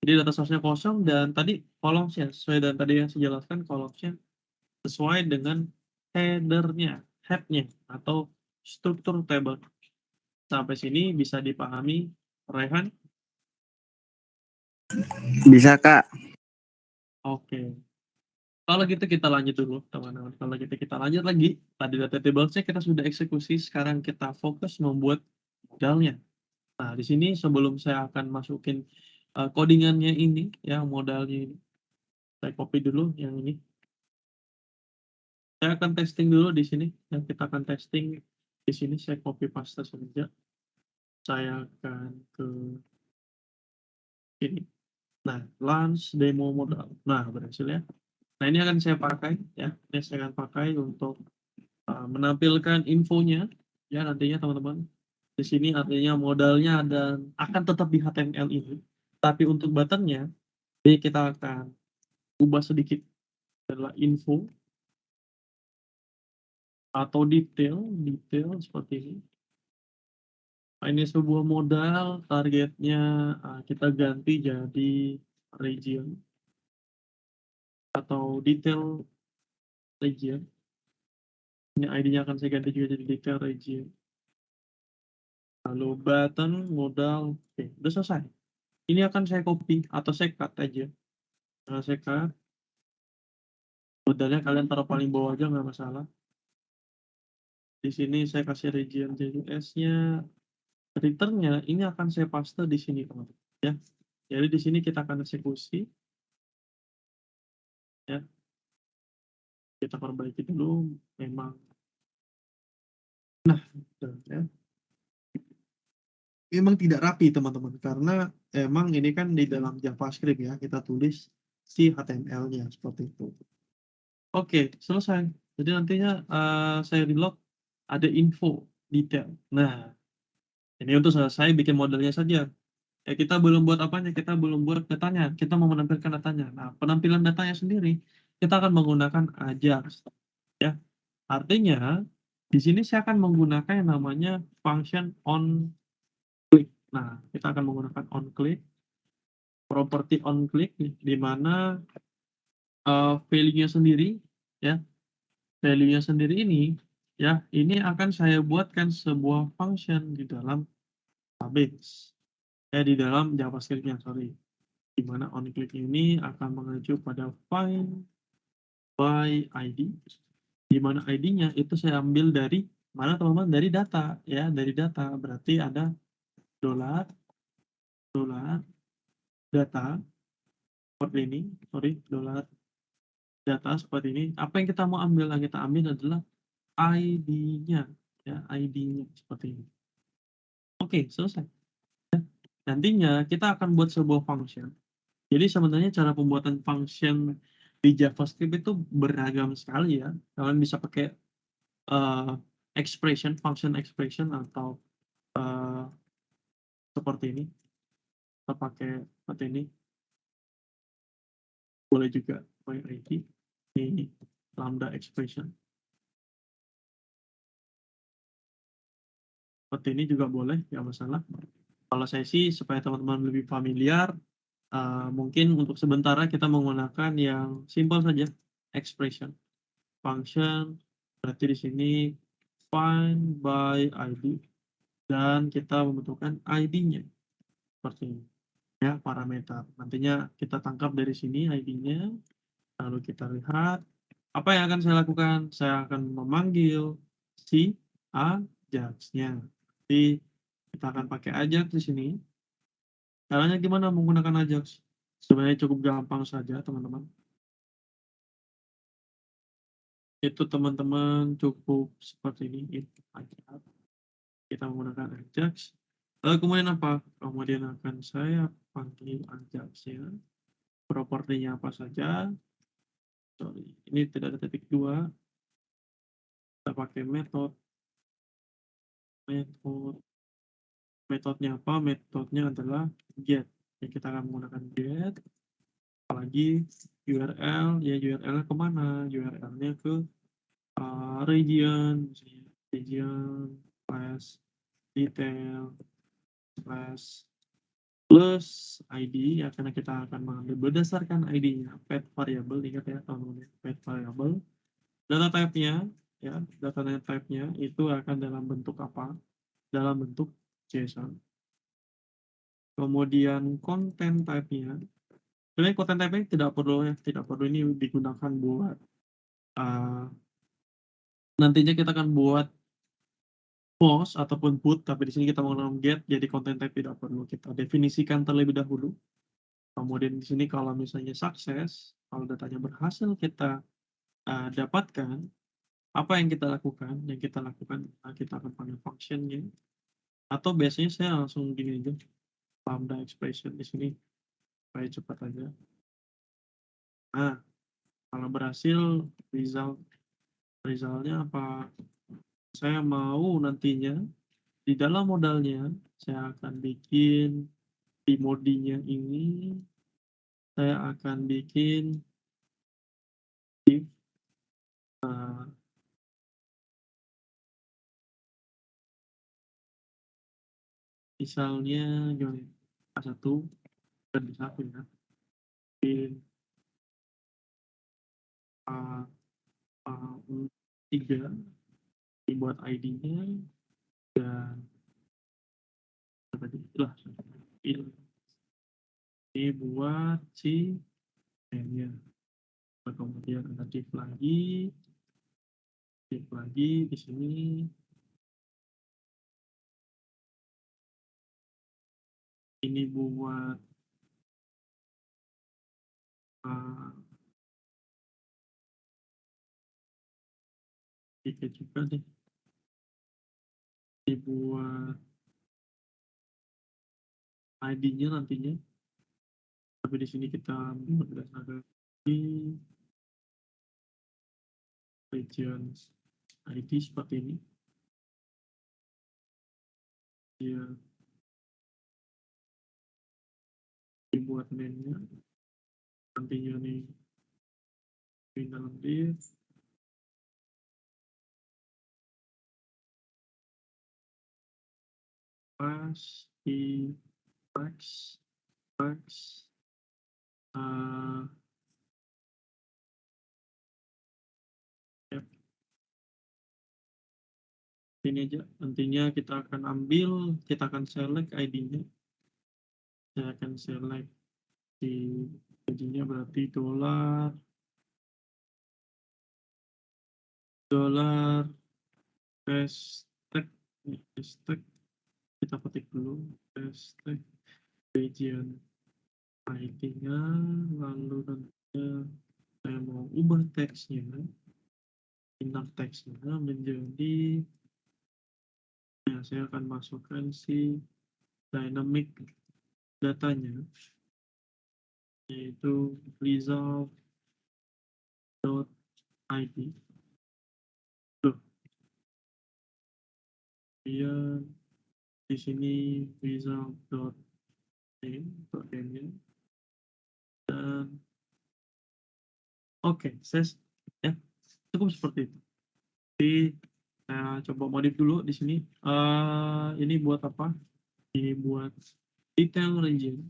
Jadi data source-nya kosong dan tadi columns-nya sesuai dengan tadi yang saya jelaskan, columns-nya sesuai dengan header-nya, head-nya atau struktur table. Sampai sini bisa dipahami, Rehan? Bisa, Kak. Oke. Kalau gitu kita lanjut dulu, teman-teman. Kalau gitu kita lanjut lagi. Tadi data table-nya kita sudah eksekusi, sekarang kita fokus membuat modalnya. Nah, di sini sebelum saya akan masukin codingannya ini, ya, modalnya ini. Saya copy dulu yang ini. Saya akan testing dulu di sini. Yang kita akan testing di sini saya copy paste saja. Saya akan ke sini. Nah, launch demo modal. Nah, berhasil ya. Nah, ini akan saya pakai ya. Ini saya akan pakai untuk menampilkan infonya ya nantinya teman-teman. Di sini artinya modalnya dan akan tetap di HTML ini. Tapi untuk buttonnya, ini kita akan ubah sedikit adalah info atau detail seperti ini. Nah, ini sebuah modal, targetnya kita ganti jadi region atau detail region. Ini ID-nya akan saya ganti juga jadi detail region. Lalu button, modal, oke, udah selesai. Ini akan saya copy atau saya cut aja. Nah, saya cut. Modalnya kalian taruh paling bawah aja nggak masalah. Di sini saya kasih region JS-nya. Return-nya ini akan saya paste di sini teman-teman. Ya. Jadi di sini kita akan eksekusi. Ya. Kita perbaiki dulu memang. Nah, ya. Memang tidak rapi teman-teman karena emang ini kan di dalam JavaScript ya, kita tulis si HTML-nya seperti itu. Oke, selesai. Jadi nantinya saya reload ada info detail. Nah, ini untuk selesai bikin modelnya saja. Ya, kita belum buat apanya, kita belum buat datanya. Kita mau menampilkan datanya. Nah, penampilan datanya sendiri kita akan menggunakan Ajax. Ya, artinya di sini saya akan menggunakan yang namanya function on click. Nah, kita akan menggunakan on click, property on click, di mana value-nya sendiri, ya, value-nya sendiri ini, ya, ini akan saya buatkan sebuah function di dalam database, di dalam JavaScript-nya, sorry, di mana on click ini akan mengacu pada find by ID, di mana ID-nya itu saya ambil dari mana teman-teman, dari data, ya, dari data, berarti ada dolar data seperti ini, sorry, dolar data seperti ini. Apa yang kita mau ambil? Yang kita ambil adalah ID-nya, ya, ID-nya seperti ini. Oke, selesai. Nantinya kita akan buat sebuah function. Jadi sebenarnya cara pembuatan function di JavaScript itu beragam sekali ya. Kalian bisa pakai expression, function expression atau seperti ini. Kita pakai seperti ini. Boleh juga by ID. Ini lambda expression. Seperti ini juga boleh, ya masalah. Kalau saya sih supaya teman-teman lebih familiar, mungkin untuk sementara kita menggunakan yang simpel saja, expression function. Berarti di sini find by ID dan kita membutuhkan ID-nya seperti ini, ya, parameter. Nantinya kita tangkap dari sini ID-nya, lalu kita lihat apa yang akan saya lakukan. Saya akan memanggil si Ajax-nya. Jadi kita akan pakai Ajax di sini. Caranya gimana menggunakan Ajax? Sebenarnya cukup gampang saja, teman-teman. Itu teman-teman cukup seperti ini. Kita menggunakan Ajax. Kemudian apa? Kemudian akan saya panggil Ajax-nya. Propertinya apa saja? Sorry, ini tidak ada titik 2. Kita pakai metode. Metodenya apa? Metodenya adalah get. Ya, kita akan menggunakan get. Apalagi URL, ya URL-nya kemana? URL-nya ke region, region slash detail slash plus ID, ya karena kita akan mengambil berdasarkan ID-nya pet variable, ingat ya teman-teman, pet variable. Data type-nya, ya data type-nya itu akan dalam bentuk apa? Dalam bentuk JSON. Kemudian content type-nya, sebenarnya content type-nya tidak perlu ini digunakan buat nantinya kita akan buat post ataupun put, tapi di sini kita menggunakan get, jadi content type tidak perlu kita definisikan terlebih dahulu. Kemudian di sini kalau misalnya sukses, kalau datanya berhasil kita dapatkan, apa yang kita lakukan? Yang kita lakukan, kita akan panggil functionnya, atau biasanya saya langsung gini aja, lambda expression di sini, supaya cepat aja. Nah, kalau berhasil, resultnya apa? Saya mau nantinya di dalam modalnya, saya akan bikin di modinya ini, saya akan bikin if misalnya gimana ya, A1 dan B1 ya, bikin A3 dibuat ID-nya, dan tadi lah ini buat si n-nya. Kemudian ada div lagi di sini. Ini buat tiga juga deh. Dibuat ID-nya nantinya. Tapi di sini kita buat berdasarkan di region ID seperti ini. Ya, dibuat main-nya. Nantinya nih di dalam div. Pas di max ini aja, nantinya kita akan select ID-nya. Saya akan select di ID-nya berarti $, hashtag kita ketik dulu, hashtag region ID-nya, lalu nantinya saya mau ubah teksnya, bintang teksnya menjadi, ya saya akan masukkan si dynamic datanya, yaitu result.id. Kemudian di sini result.name dan oke, ya cukup seperti itu. Jadi saya coba modif dulu di sini. Ini buat apa? Ini buat detail region.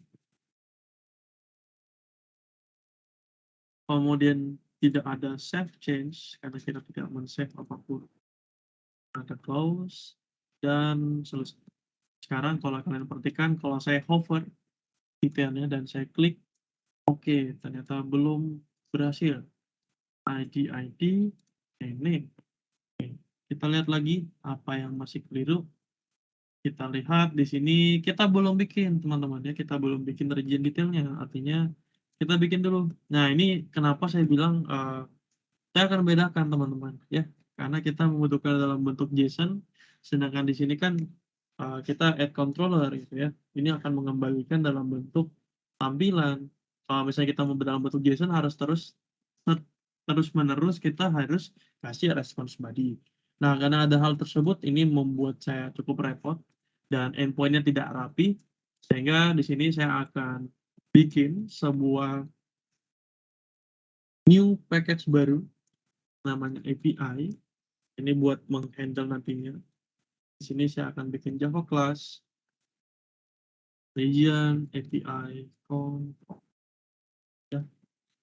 Kemudian tidak ada save change karena kita tidak men-save apapun. Ada close dan selesai. Sekarang kalau kalian perhatikan, kalau saya hover detailnya dan saya klik oke, ternyata belum berhasil. ID name. Kita lihat lagi apa yang masih keliru. Kita lihat di sini kita belum bikin, teman-teman ya, kita belum bikin region detailnya. Artinya kita bikin dulu. Nah, ini kenapa saya bilang saya akan bedakan, teman-teman ya. Karena kita membutuhkan dalam bentuk JSON, sedangkan di sini kan kita add controller gitu ya. Ini akan mengembalikan dalam bentuk tampilan. Kalau misalnya kita mau dalam bentuk JSON harus terus-menerus kita harus kasih response body. Nah, karena ada hal tersebut ini membuat saya cukup repot dan endpoint-nya tidak rapi, sehingga di sini saya akan bikin sebuah new package baru namanya API. Ini buat menghandle nantinya. Di sini saya akan bikin Java class region API ya.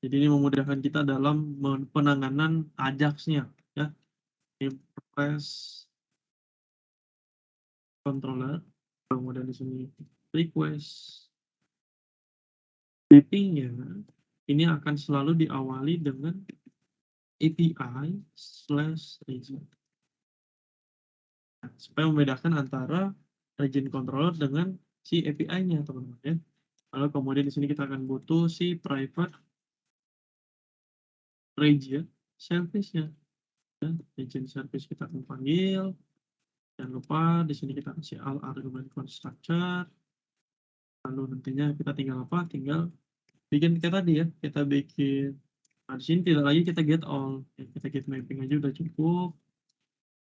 Jadi ini memudahkan kita dalam penanganan Ajax-nya ya. Ini press controller, kemudian di sini request mapping-nya ini akan selalu diawali dengan API/region. Nah, supaya membedakan antara region controller dengan si API-nya, teman-teman ya. Lalu kemudian di sini kita akan butuh si private region service-nya. Ya, region service kita akan panggil. Jangan lupa di sini kita kasih all argument constructor. Lalu nantinya kita tinggal apa? Tinggal bikin kayak tadi ya. Kita bikin. Nah, di sini tidak lagi kita get all. Ya, kita get mapping aja udah cukup.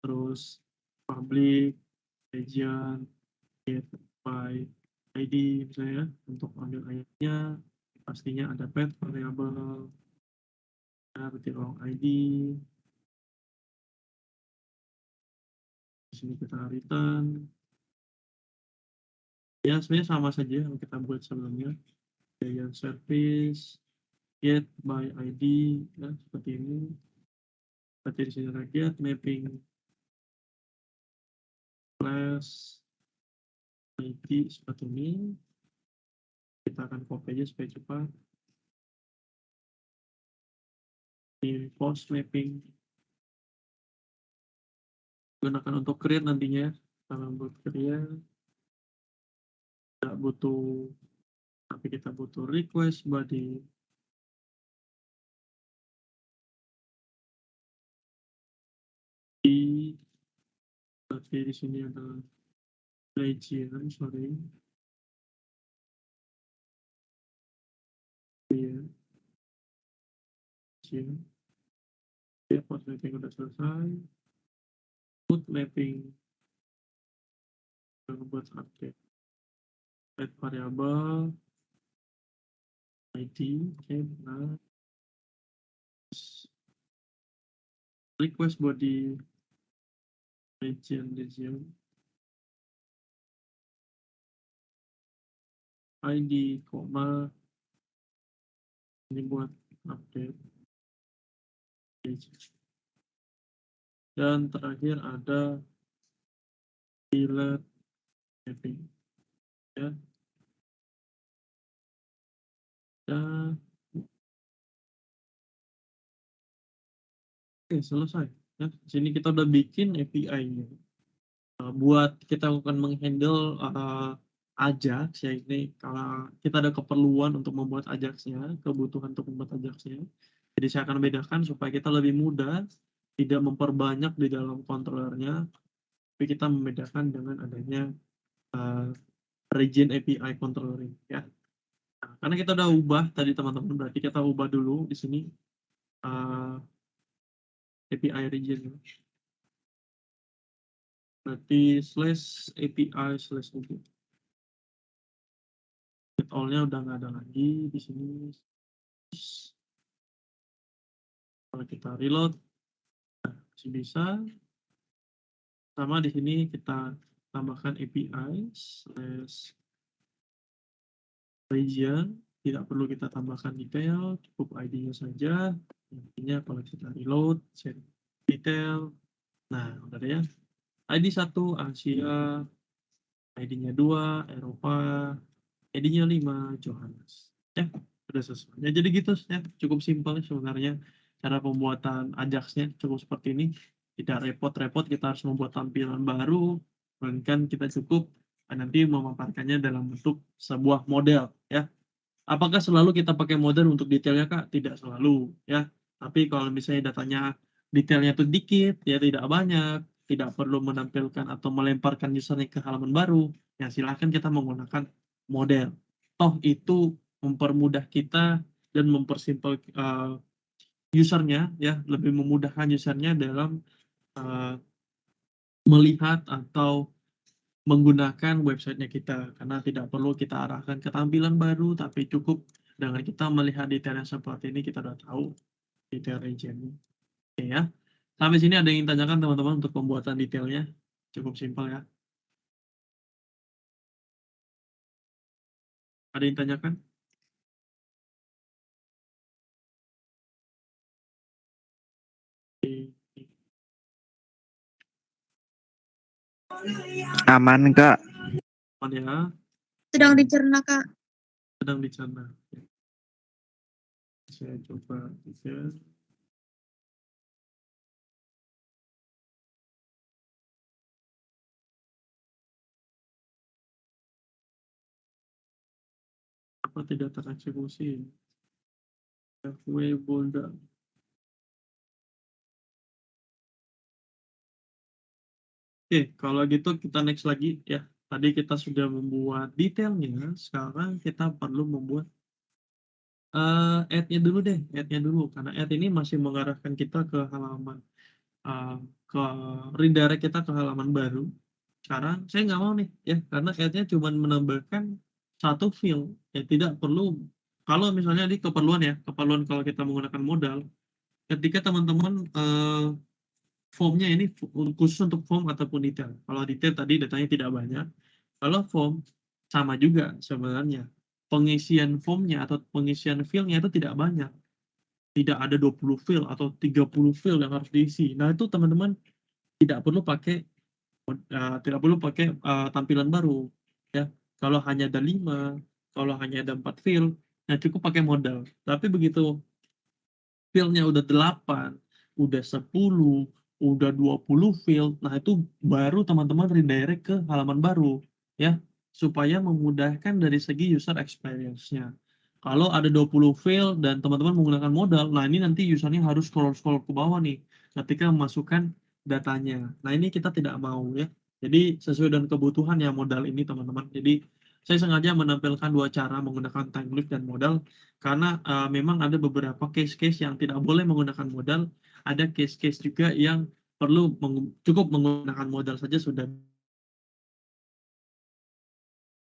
Terus public region get by ID misalnya untuk ambil ayatnya. Pastinya ada path variable. Ya, berarti long ID. Di sini kita return. Ya, sebenarnya sama saja yang kita buat sebelumnya. Region service get by ID ya, seperti ini. Seperti di sini lagi ya, mapping class ID seperti ini. Kita akan copy aja supaya cepat. Ini post mapping gunakan untuk create nantinya. Kalau buat create tidak butuh, tapi kita butuh request body. Berarti di sini ada region, sorry. Iya. Ya, post mapping udah selesai. Put mapping buat update. Add variable ID, oke, benar. Request body region ID, koma ini buat update. Dan terakhir ada delete mapping ya. Dan oke, selesai ya. Sini kita udah bikin API-nya. Buat kita akan menghandle Ajax ya, ini kalau kita ada keperluan untuk membuat Ajax-nya, kebutuhan untuk membuat Ajax-nya. Jadi saya akan bedakan supaya kita lebih mudah, tidak memperbanyak di dalam controllernya, tapi kita membedakan dengan adanya region API controller ya. Nah, karena kita udah ubah tadi teman-teman, berarti kita ubah dulu di sini API region. Berarti /API/region. Get all-nya udah nggak ada lagi di sini. Kalau kita reload, masih bisa. Sama di sini kita tambahkan API/region. Tidak perlu kita tambahkan detail, cukup ID-nya saja. Intinya kalau kita reload, set detail. Nah, udah ya. ID 1 Asia, ID-nya 2 Eropa, ID-nya 5 Johannes. Ya, sudah selesai. Ya, jadi gitu ya, cukup simpel sebenarnya cara pembuatan Ajax-nya cukup seperti ini. Tidak repot-repot kita harus membuat tampilan baru, melainkan kita cukup nanti memaparkannya dalam bentuk sebuah model ya. Apakah selalu kita pakai model untuk detailnya Kak? Tidak selalu ya. Tapi kalau misalnya datanya detailnya itu dikit ya tidak banyak, tidak perlu menampilkan atau melemparkan usernya ke halaman baru, ya silahkan kita menggunakan model. Toh itu mempermudah kita dan mempersimpel usernya, ya lebih memudahkan usernya dalam melihat atau menggunakan websitenya kita, karena tidak perlu kita arahkan ke tampilan baru, tapi cukup dengan kita melihat detailnya seperti ini, kita udah tahu detail region. Oke ya. Sampai sini ada yang ingin tanyakan teman-teman untuk pembuatan detailnya? Cukup simpel ya. Ada yang tanyakan? Aman Kak. Aman ya? Sedang dicerna, Kak. Sedang dicerna. Saya coba share. Apa tidak tereksekusi? FW Boulder. Oke, kalau gitu kita next lagi ya. Tadi kita sudah membuat detailnya, sekarang kita perlu membuat add-nya dulu deh, add-nya dulu. Karena add ini masih mengarahkan kita ke halaman, ke redirect kita ke halaman baru. Sekarang saya nggak mau nih ya, karena add-nya cuma menambahkan satu field, ya tidak perlu. Kalau misalnya di keperluan ya, keperluan kalau kita menggunakan modal, ketika teman-teman formnya ini khusus untuk form ataupun detail. Kalau detail tadi datanya tidak banyak. Kalau form sama juga sebenarnya. Pengisian formnya atau pengisian fieldnya itu tidak banyak. Tidak ada 20 field atau 30 field yang harus diisi. Nah, itu teman-teman tidak perlu pakai tampilan baru ya. Kalau hanya ada 5, kalau hanya ada 4 field, nah cukup pakai modal. Tapi begitu fieldnya udah 8, udah 10, udah 20 field, nah itu baru teman-teman redirect ke halaman baru ya, supaya memudahkan dari segi user experience-nya. Kalau ada 20 field dan teman-teman menggunakan modal, nah ini nanti usernya harus scroll-scroll ke bawah nih ketika memasukkan datanya. Nah ini kita tidak mau ya. Jadi sesuai dengan kebutuhan ya modal ini teman-teman. Jadi saya sengaja menampilkan dua cara menggunakan time loop dan modal karena memang ada beberapa case-case yang tidak boleh menggunakan modal, ada case-case juga yang perlu cukup menggunakan modal saja sudah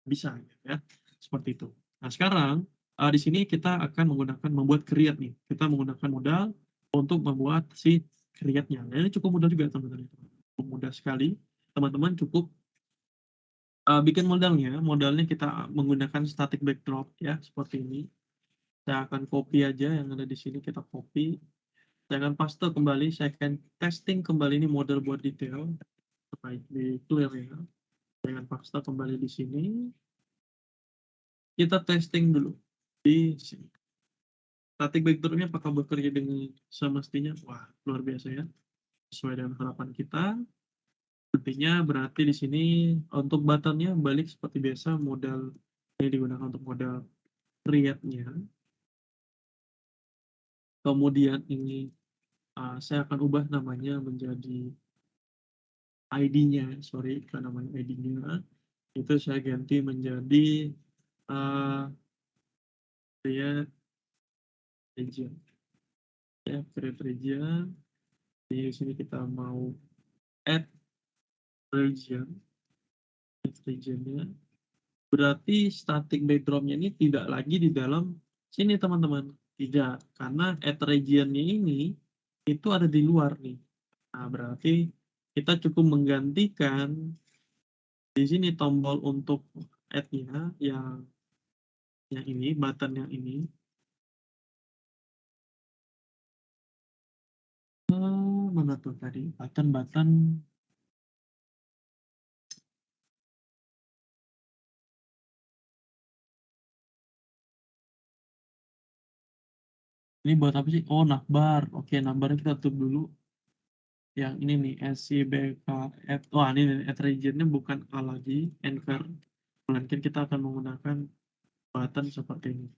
bisa ya, seperti itu. Nah sekarang di sini kita akan membuat create nih, kita menggunakan modal untuk membuat si create-nya. Nah, ini cukup mudah juga teman-teman, cukup mudah sekali. Teman-teman cukup bikin modalnya kita menggunakan static backdrop ya, seperti ini. Saya akan copy aja yang ada di sini, kita copy. Saya akan paste kembali, saya akan testing kembali ini model buat detail supaya di clear ya. Saya akan paste kembali di sini. Kita testing dulu di sini. Static backdropnya apakah bekerja dengan semestinya? Wah, luar biasa ya. Sesuai dengan harapan kita. Intinya berarti di sini untuk buttonnya balik seperti biasa, modal ini digunakan untuk modal create-nya. Kemudian ini saya akan ubah namanya menjadi ID-nya, sorry, bukan namanya ID-nya. Itu saya ganti menjadi create region. Ya, create region. Di sini kita mau add region. Add region-nya. Berarti static backdrop-nya ini tidak lagi di dalam sini teman-teman. Tidak, karena add region-nya ini itu ada di luar nih. Nah, berarti kita cukup menggantikan di sini tombol untuk add-nya yang ini, button yang ini. Mana tuh tadi? Button. Ini buat apa sih? Oh, navbar. Oke, navbarnya kita tutup dulu. Yang ini nih, SCBKF. Oh, ini add region-nya bukan A lagi, anchor. Melainkan kita akan menggunakan button seperti ini.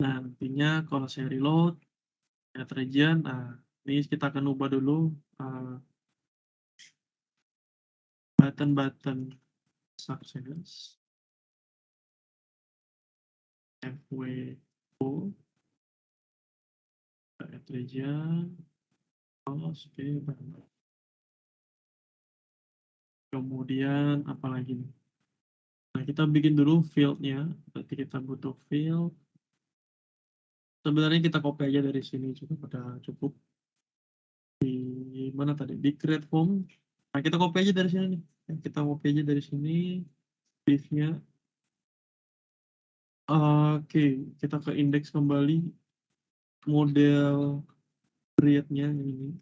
Nah, nantinya kalau saya reload, add region, nah Ini kita akan ubah dulu button success FWO region kemudian apa lagi nih? Nah, kita bikin dulu field-nya. Berarti kita butuh field. Sebenarnya kita copy aja dari sini juga udah cukup. Di mana tadi? Di create form. Nah, kita copy aja dari sini nih. Kita copy aja dari sini div-nya. Oke, kita ke index kembali. Model create-nya ini.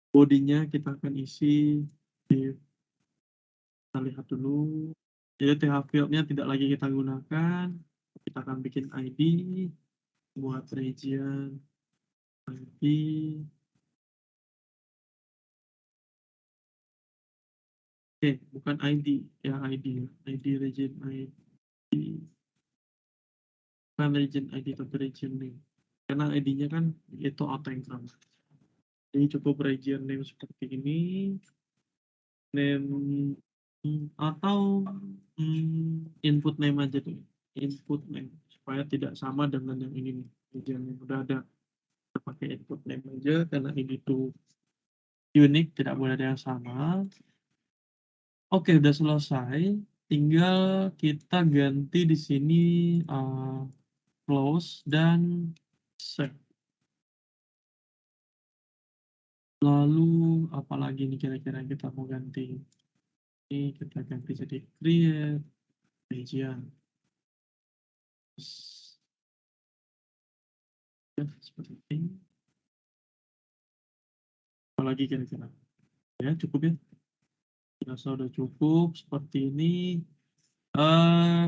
Bodinya kita akan isi div. Kita lihat dulu. Jadi th field-nya tidak lagi kita gunakan. Kita akan bikin ID buat region ID. Bukan ID ya, ID region ID, bukan region ID tapi region name, karena ID-nya kan itu auto increment. Jadi cukup region name seperti ini, name atau input name aja deh, input name supaya tidak sama dengan yang ini nih, region name udah ada. Kita pakai input name aja karena ini tuh unik, tidak boleh ada yang sama. Oke, udah selesai. Tinggal kita ganti di sini close dan save. Lalu apalagi nih kira-kira kita mau ganti? Ini kita ganti jadi create region. Ya, seperti ini. Apalagi kira-kira? Ya, cukup ya. Rasa udah cukup seperti ini.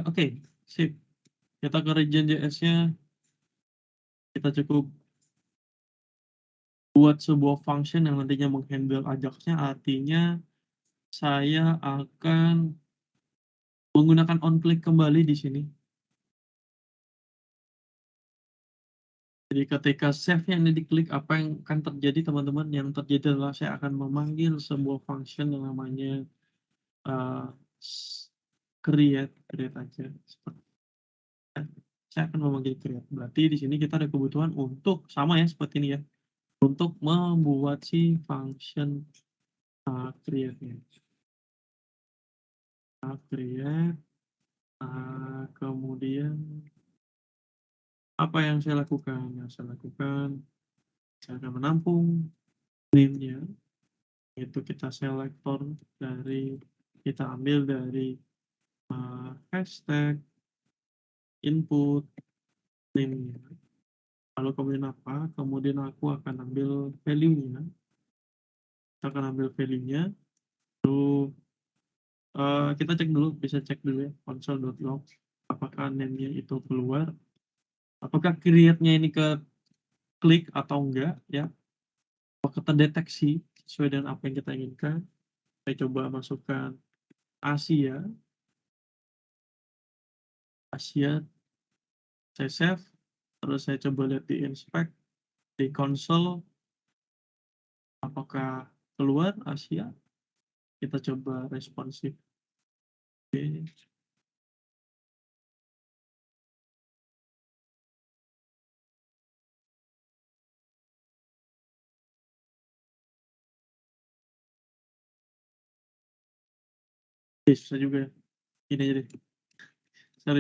Oke, sip. Kita ke region JS-nya. Kita cukup buat sebuah function yang nantinya menghandle Ajax-nya, artinya saya akan menggunakan onClick kembali di sini. Jadi ketika save-nya ini diklik, apa yang akan terjadi teman-teman? Yang terjadi adalah saya akan memanggil sebuah function yang namanya create aja. Saya akan memanggil create. Berarti di sini kita ada kebutuhan untuk sama ya seperti ini ya, untuk membuat si function create-nya. Create, kemudian apa yang saya lakukan? Saya akan menampung name-nya, itu kita selektor dari, kita ambil dari hashtag input name-nya. Lalu kemudian apa? Kemudian aku akan ambil value-nya. Kita akan ambil value-nya. Lalu kita cek dulu, bisa cek dulu ya, console.log. Apakah name-nya itu keluar? Apakah create-nya ini ke klik atau enggak ya? Apakah terdeteksi sesuai dengan apa yang kita inginkan? Saya coba masukkan Asia, saya save, terus saya coba lihat di inspect, di console, apakah keluar Asia? Kita coba responsif. Oke. Bisa juga ya. Ini aja deh.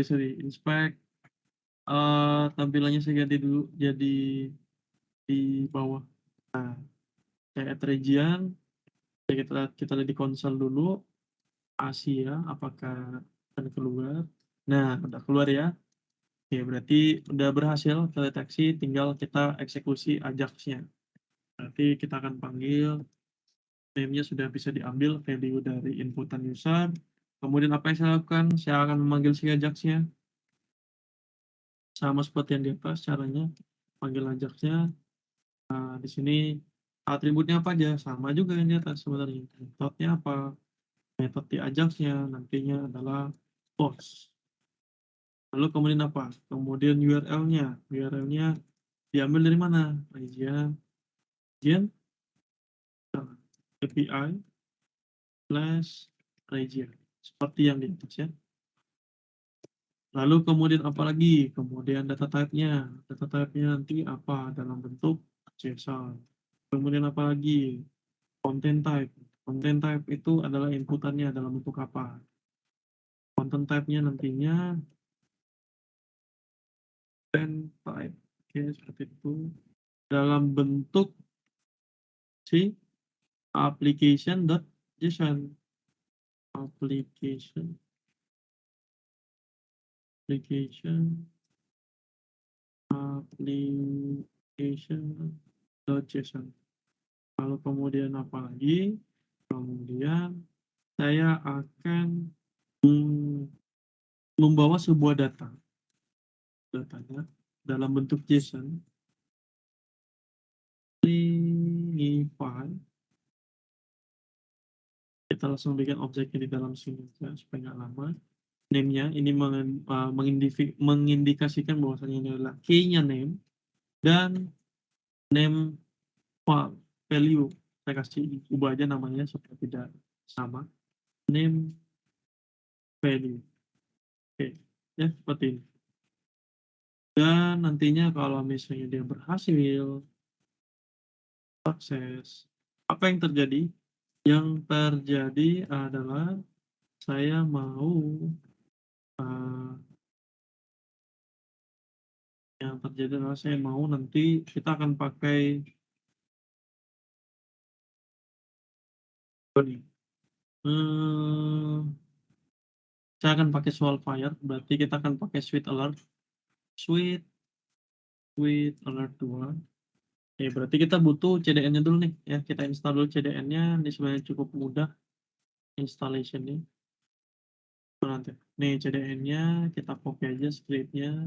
Sorry, inspect. Tampilannya saya ganti dulu jadi di bawah. Nah, saya add region. Kita lihat di konsol dulu. Asia, apakah akan keluar? Nah, udah keluar ya. Oke, berarti udah berhasil terdeteksi, tinggal kita eksekusi Ajax-nya. Berarti kita akan panggil, name-nya sudah bisa diambil value dari inputan user. Kemudian apa yang saya lakukan? Saya akan memanggil si Ajax-nya. Sama seperti yang di atas caranya, panggil Ajax-nya. Nah, di sini atributnya apa aja? Sama juga yang di atas sebenarnya. Metodenya apa? Metode di Ajax-nya nantinya adalah post. Lalu kemudian apa? Kemudian URL-nya. URL-nya diambil dari mana? Region API slash region. Seperti yang di atas ya. Lalu kemudian apa lagi? Kemudian data type-nya. Data type-nya nanti apa? Dalam bentuk JSON. Kemudian apa lagi? Content type. Content type itu adalah inputannya dalam bentuk apa? Content type-nya nantinya content type. Oke, seperti itu. Dalam bentuk si application.json. Application application.json. Lalu kemudian apa lagi? Kemudian saya akan membawa sebuah datanya dalam bentuk JSON. Kita langsung bikin objeknya di dalam sini aja supaya nggak lama. Name-nya ini mengindikasikan bahwasanya ini adalah key-nya name dan name value. Saya kasih ubah aja namanya supaya tidak sama. Name value. Oke, ya seperti ini. Dan nantinya kalau misalnya dia berhasil, sukses, apa yang terjadi? Yang terjadi adalah saya mau yang terjadi adalah saya mau nanti kita akan pakai ini. Saya akan pakai Swallfire, berarti kita akan pakai Sweet Alert 2. Berarti kita butuh CDN-nya dulu nih ya. Kita install dulu CDN-nya. Ini sebenarnya cukup mudah installation-nya. Nanti nih CDN-nya kita copy aja script-nya.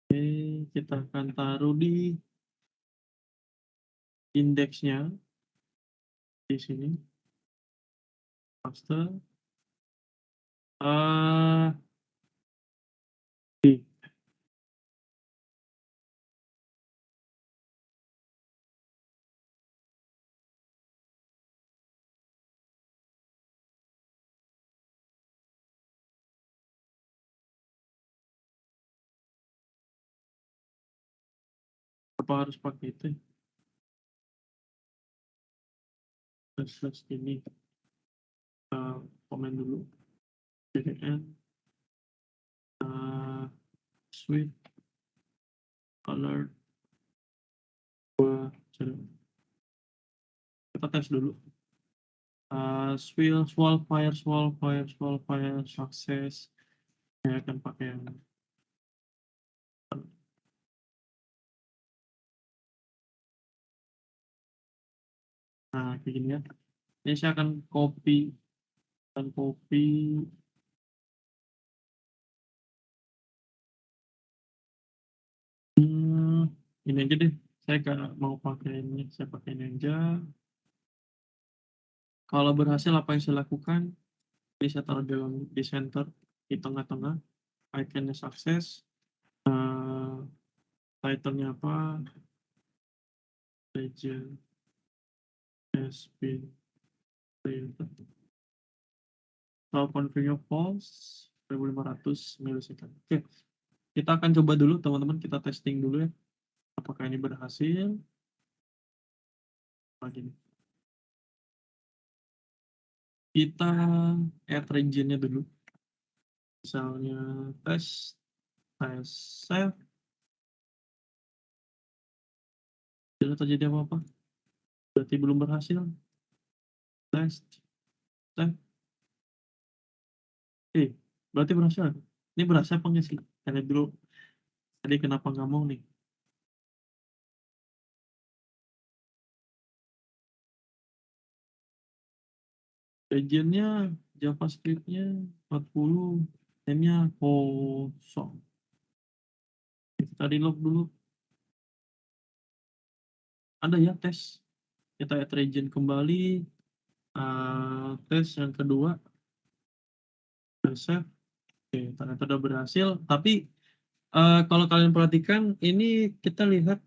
Oke, kita akan taruh di indeksnya di sini. Master. Apa harus pakai itu? Slash ini. Komen dulu. CDN. Sweet Alert. Kita tes dulu. Swallfire sukses. Saya akan pakai yang kayak gini ya. Ini saya akan copy ini aja deh. Saya nggak mau pakai ini, saya pakai ini aja. Kalau berhasil apa yang saya lakukan? Ini saya taruh di center, di tengah-tengah. Iconnya sukses. Title-nya apa? Legend has been created. Kalau configure false 1500 milisecond. Oke, kita akan coba dulu teman-teman, kita testing dulu ya. Apakah ini berhasil? Begini. Kita add region-nya dulu. Misalnya test save. Tidak terjadi apa-apa. Berarti belum berhasil. Test save. Berarti berhasil. Ini berhasil apa enggak sih? Karena dulu tadi kenapa nggak mau nih? Region-nya JavaScript-nya 40, name-nya kosong. Kita reload dulu. Ada ya tes. Kita add region kembali. Tes yang kedua. Save. Oke, ternyata udah berhasil. Tapi kalau kalian perhatikan, ini kita lihat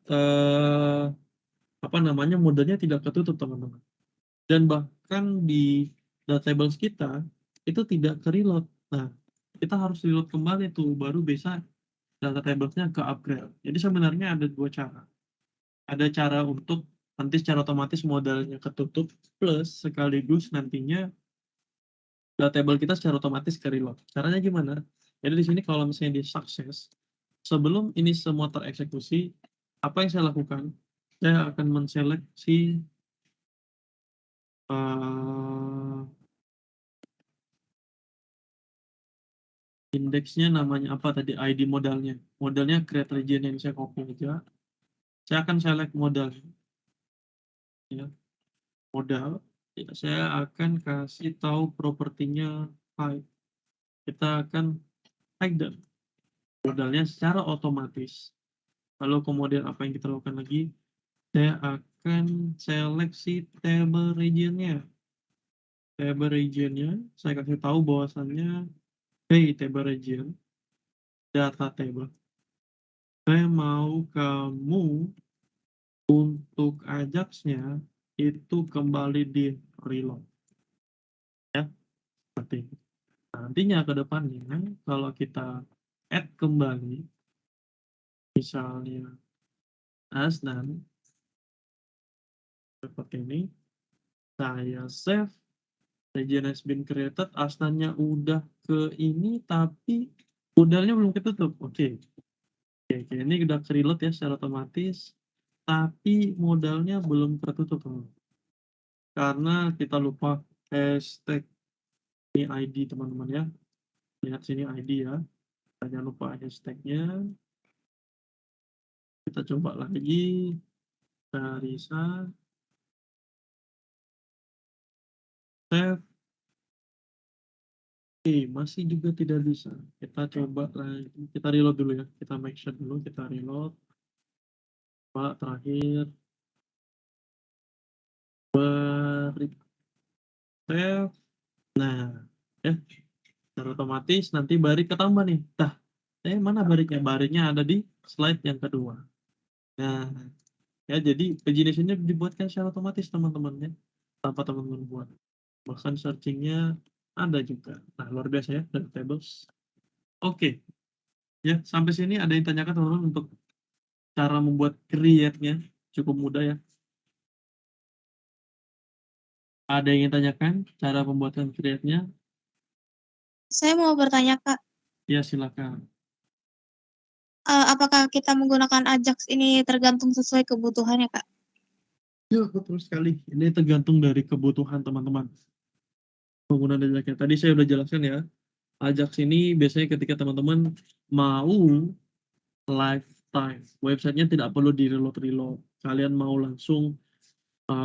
apa namanya modalnya tidak ketutup teman-teman. Dan bahkan di databases kita itu tidak ke reload. Nah, kita harus reload kembali tuh baru bisa databases-nya ke upgrade. Jadi sebenarnya ada dua cara. Ada cara untuk nanti secara otomatis modalnya ketutup plus sekaligus nantinya table kita secara otomatis ke reload. Caranya gimana? Jadi di sini kalau misalnya di sukses, sebelum ini semua tereksekusi, apa yang saya lakukan? Saya akan menseleksi indeksnya namanya apa tadi ID modalnya. Modalnya create region yang saya copy aja. Saya akan select modal. Ya, modal. Ya, saya akan kasih tahu propertinya hide. Kita akan hide dan modalnya secara otomatis. Lalu kemudian apa yang kita lakukan lagi? Saya akan seleksi table regionnya. Table regionnya, saya kasih tahu bahwasannya, hey table region, data table. Saya mau kamu untuk Ajax-nya itu kembali di reload. Ya, seperti itu. Nantinya ke depannya, kalau kita add kembali, misalnya Asnan, seperti ini, saya save, region has been created, Asnannya udah ke ini, tapi modalnya belum ketutup. Oke, ini udah ke reload ya secara otomatis, tapi modalnya belum tertutup. Karena kita lupa hashtag ini ID teman-teman ya. Lihat sini ID ya. Jangan lupa hashtagnya. Kita coba lagi. Karisa. Save. Oke, masih juga tidak bisa. Kita coba lagi. Kita reload dulu ya. Kita make sure dulu. Kita reload. Coba terakhir. Save. Nah, ya. Secara otomatis nanti barik ketambah nih. Mana bariknya? Bariknya ada di slide yang kedua. Nah, ya jadi jenis ini dibuatkan secara otomatis teman-teman ya. Tanpa teman-teman buat. Bahkan searchingnya ada juga. Nah, luar biasa ya, dari tables. Oke. Ya, sampai sini ada yang tanyakan teman-teman untuk cara membuat create-nya. Cukup mudah ya. Ada yang ingin tanyakan cara pembuatan create-nya? Saya mau bertanya, Kak. Ya, silakan. Apakah kita menggunakan Ajax ini tergantung sesuai kebutuhannya, Kak? Ya, betul sekali. Ini tergantung dari kebutuhan teman-teman. Penggunaan Ajax-nya. Tadi saya udah jelaskan ya. Ajax ini biasanya ketika teman-teman mau lifetime. Websitenya tidak perlu di-reload. Kalian mau langsung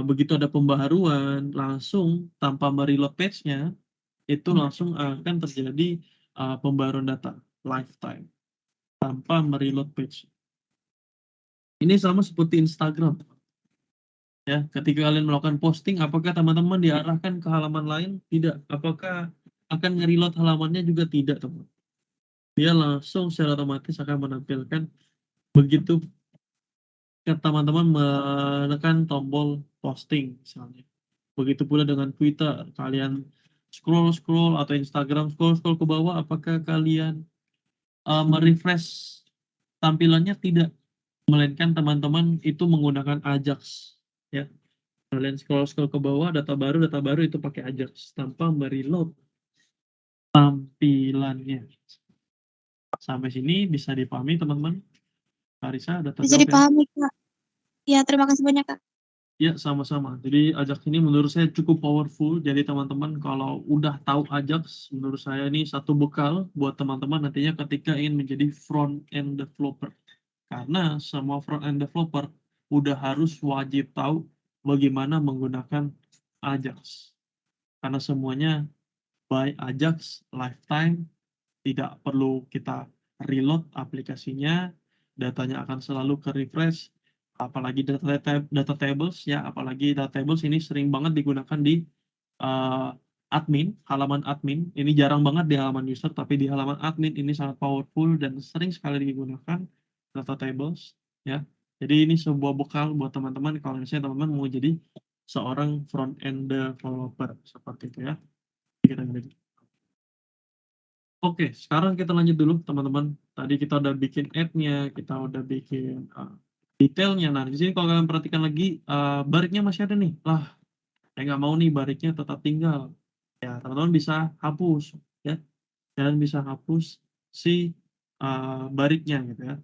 begitu ada pembaharuan, langsung tanpa mereload page-nya, itu langsung akan terjadi pembaharuan data lifetime tanpa mereload page. Ini sama seperti Instagram. Ya, ketika kalian melakukan posting, apakah teman-teman diarahkan ke halaman lain? Tidak. Apakah akan nge-reload halamannya juga tidak, teman. Dia langsung secara otomatis akan menampilkan begitu teman-teman menekan tombol posting misalnya. Begitu pula dengan Twitter, kalian scroll atau Instagram scroll ke bawah, apakah kalian merefresh tampilannya? Tidak, melainkan teman-teman itu menggunakan Ajax ya. Kalian scroll ke bawah, data baru itu pakai Ajax tanpa mereload tampilannya. Sampai sini bisa dipahami teman-teman? Karisa udah Bisa terjawab ya? dipahami, Kak. Ya, terima kasih banyak, Kak. Ya, sama-sama. Jadi Ajax ini menurut saya cukup powerful. Jadi teman-teman kalau udah tahu Ajax, menurut saya ini satu bekal buat teman-teman nantinya ketika ingin menjadi front-end developer. Karena semua front-end developer udah harus wajib tahu bagaimana menggunakan Ajax. Karena semuanya by Ajax lifetime, tidak perlu kita reload aplikasinya, datanya akan selalu ke refresh. Apalagi data tables ya, apalagi data tables ini sering banget digunakan di halaman admin. Ini jarang banget di halaman user, tapi di halaman admin ini sangat powerful dan sering sekali digunakan data tables, ya. Jadi ini sebuah bekal buat teman-teman kalau misalnya teman-teman mau jadi seorang front end developer seperti itu ya. Kira-kira gitu. Oke, sekarang kita lanjut dulu teman-teman. Tadi kita udah bikin add-nya, kita udah bikin detailnya. Nah, di sini kalau kalian perhatikan lagi, baliknya masih ada nih. Lah, saya nggak mau nih baliknya tetap tinggal. Ya, teman-teman bisa hapus, ya. Dan bisa hapus si baliknya gitu ya.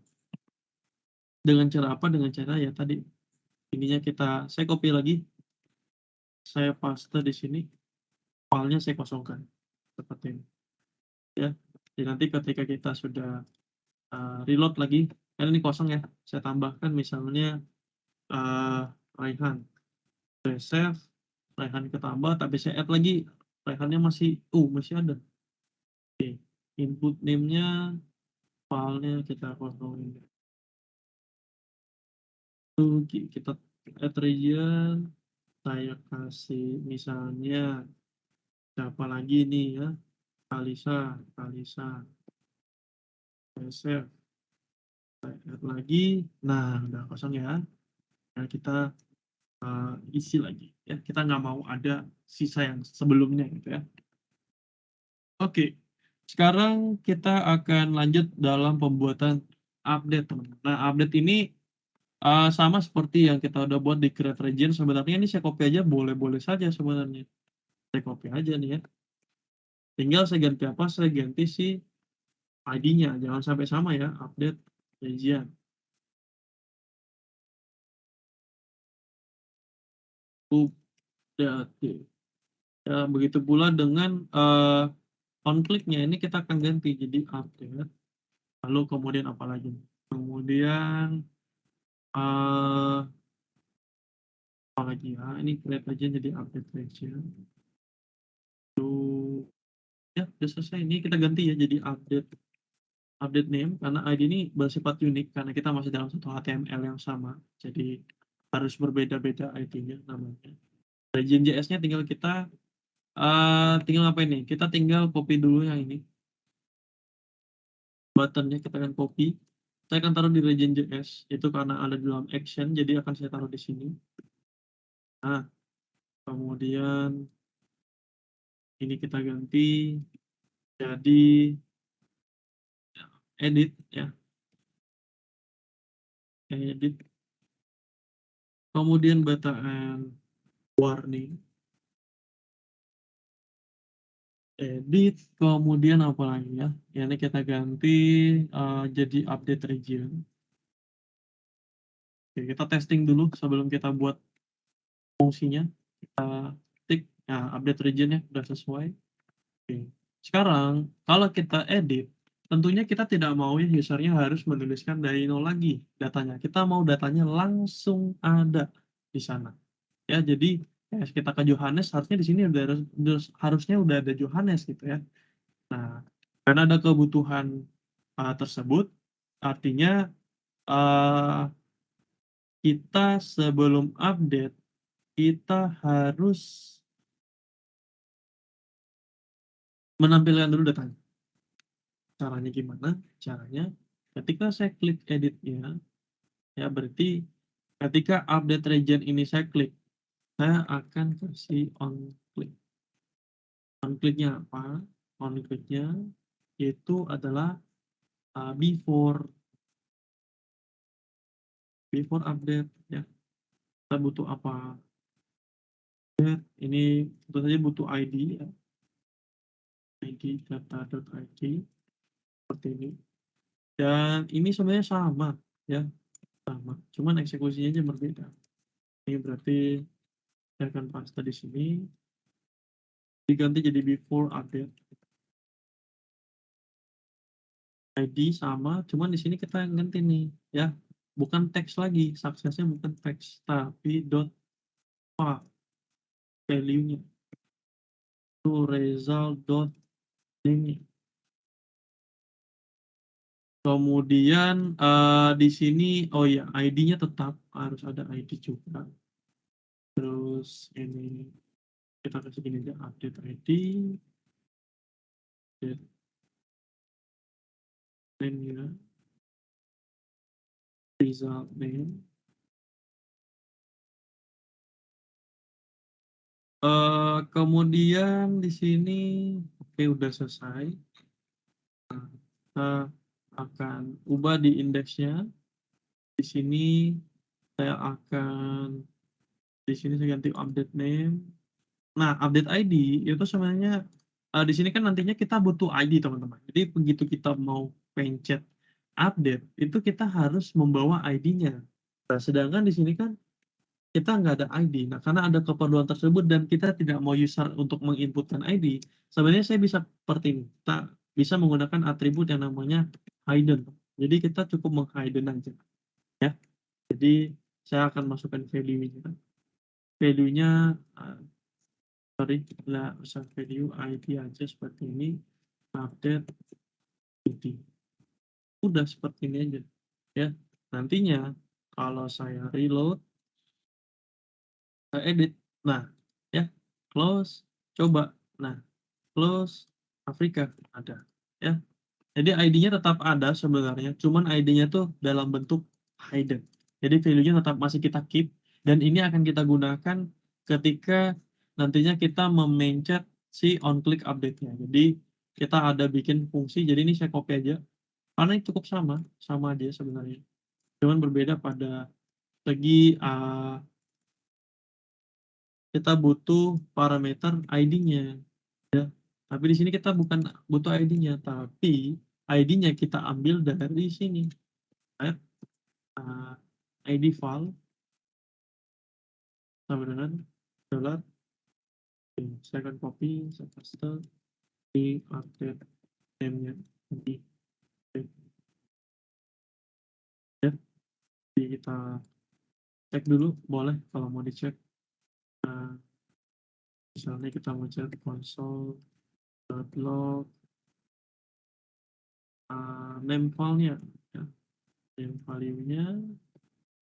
Dengan cara apa? Dengan cara ya tadi ininya saya copy lagi, saya paste di sini, filenya saya kosongkan seperti ini. Ya, jadi nanti ketika kita sudah reload lagi, kan ini kosong ya, saya tambahkan misalnya Raihan, saya save, Raihan ketambah, tapi saya add lagi, Raihannya masih ada. Oke, input name-nya, filenya kita kosongin. Kita add region, saya kasih misalnya siapa lagi nih ya, Kalisa, saya save, saya add lagi, nah udah kosong ya. Nah kita isi lagi ya, kita nggak mau ada sisa yang sebelumnya gitu ya. Oke, sekarang kita akan lanjut dalam pembuatan update teman-teman. Nah, update ini sama seperti yang kita udah buat di create region. Sebenarnya ini saya copy aja, boleh-boleh saja sebenarnya. Saya copy aja nih ya. Tinggal saya ganti apa? Saya ganti si ID-nya. Jangan sampai sama ya, update region. Update. Ya, begitu pula dengan on click-nya ini kita akan ganti jadi update. Lalu kemudian apa lagi? Kemudian apa lagi ya? Ini create aja jadi update region. Lalu ya udah selesai. Ini kita ganti ya jadi update name karena ID ini bersifat unik karena kita masih dalam satu HTML yang sama. Jadi harus berbeda-beda ID-nya namanya. Region JS-nya tinggal kita tinggal apa ini? Kita tinggal copy dulu yang ini. Buttonnya kita akan copy. Saya akan taruh di region JS itu karena ada di dalam action, jadi akan saya taruh di sini. Nah, kemudian ini kita ganti jadi edit ya. Edit. Kemudian bataan warning. Edit, kemudian apa lagi ya? Ini kita ganti jadi update region. Oke, kita testing dulu sebelum kita buat fungsinya. Kita tik, nah update regionnya sudah sesuai. Oke. Sekarang kalau kita edit, tentunya kita tidak mau ya usernya harus menuliskan dari nol lagi datanya. Kita mau datanya langsung ada di sana. Ya, jadi kita ke Johannes harusnya di sini harusnya udah ada Johannes gitu ya. Nah, karena ada kebutuhan tersebut, artinya kita sebelum update, kita harus menampilkan dulu datanya. Caranya gimana? Caranya ketika saya klik editnya, ya berarti ketika update region ini saya klik, saya akan kasih on click. On click-nya apa? On click-nya itu adalah before update ya. Kita butuh apa? Ini tentu saja butuh ID ya. ID data.id seperti ini. Dan ini sebenarnya sama ya, sama. Cuman eksekusinya aja berbeda. Ini berarti saya akan paste di sini. Diganti jadi before update. ID sama, cuman di sini kita ganti nih ya. Bukan teks lagi, suksesnya bukan teks, tapi value-nya to result.name. Kemudian di sini oh ya ID-nya tetap harus ada ID juga. Terus ini Kita kasih gini aja, update ID, update name ya, result name. Kemudian di sini oke udah selesai. Nah, kita akan ubah di indeksnya. Di sini saya akan saya ganti update name. Nah, update ID itu sebenarnya di sini kan nantinya kita butuh ID teman-teman. Jadi begitu kita mau pencet update itu kita harus membawa ID-nya. Nah, sedangkan di sini kan kita nggak ada ID. Nah, karena ada keperluan tersebut dan kita tidak mau user untuk menginputkan ID, sebenarnya saya bisa seperti ini. Kita bisa menggunakan atribut yang namanya hidden. Jadi kita cukup meng-hidden aja, ya. Jadi saya akan masukkan value-nya. Value-nya, nggak usah value ID aja seperti ini. Update ID. Udah seperti ini aja, ya. Nantinya kalau saya reload, edit, nah, ya, close, coba, nah, close, Afrika ada, ya. Jadi ID-nya tetap ada sebenarnya, cuman ID-nya tuh dalam bentuk hidden. Jadi value-nya tetap masih kita keep, dan ini akan kita gunakan ketika nantinya kita memencet si on-click update-nya. Jadi kita ada bikin fungsi, jadi ini saya copy aja, karena ini cukup sama aja sebenarnya. Cuman berbeda pada segi kita butuh parameter ID-nya. Tapi di sini kita bukan butuh ID-nya, tapi ID-nya kita ambil dari sini. ID file sama dengan dollar. Saya akan copy, saya paste di update name-nya. Ya, jadi kita cek dulu, boleh kalau mau dicek. Misalnya kita mau cek console.log name file-nya, ya. Name value-nya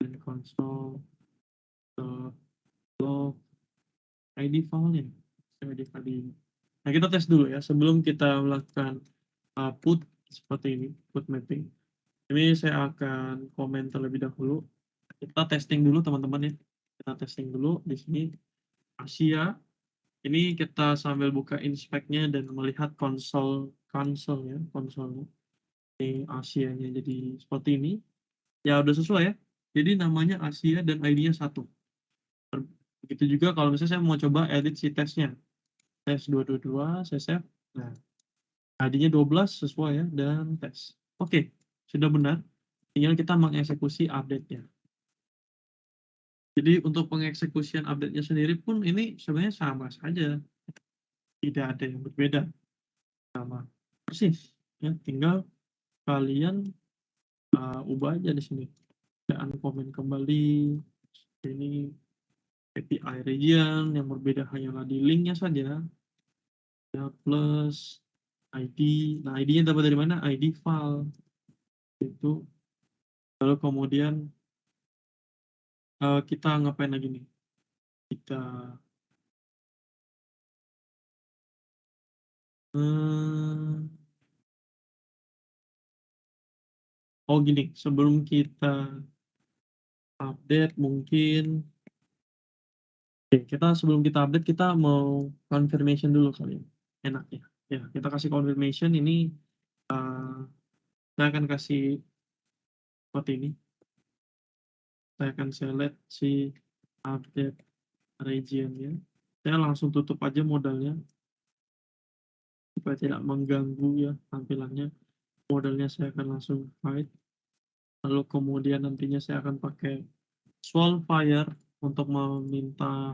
dan console.log ID file-nya. ID value. Nah, kita tes dulu ya sebelum kita melakukan put seperti ini, put mapping. Ini saya akan komen terlebih dahulu. Kita testing dulu teman-teman ya. Kita testing dulu di sini Asia. Ini kita sambil buka inspect-nya dan melihat konsol ya, konsolnya. Ini Asia-nya jadi seperti ini. Ya udah sesuai ya. Jadi namanya Asia dan ID-nya 1. Begitu juga kalau misalnya saya mau coba edit si tesnya. Tes 222, saya save. Nah, ID-nya 12 sesuai ya dan tes. Oke, sudah benar. Tinggal kita mengeksekusi update-nya. Jadi untuk pengeksekusian update-nya sendiri pun ini sebenarnya sama saja. Tidak ada yang berbeda. Sama persis. Ya, tinggal kalian ubah aja di sini. Dan komen kembali. Ini API region yang berbeda hanyalah di linknya saja. Ya, plus ID. Nah, ID-nya dapat dari mana? ID file. Itu. Lalu kemudian kita ngapain lagi nih? Kita oh gini, sebelum kita update mungkin sebelum kita update kita mau confirmation dulu kali ya. Enaknya. Ya, kita kasih confirmation ini saya akan kasih seperti ini. Saya akan select si update region-nya. Saya langsung tutup aja modalnya supaya tidak mengganggu ya tampilannya. Modalnya saya akan langsung hide. Lalu kemudian nantinya saya akan pakai Swallfire untuk meminta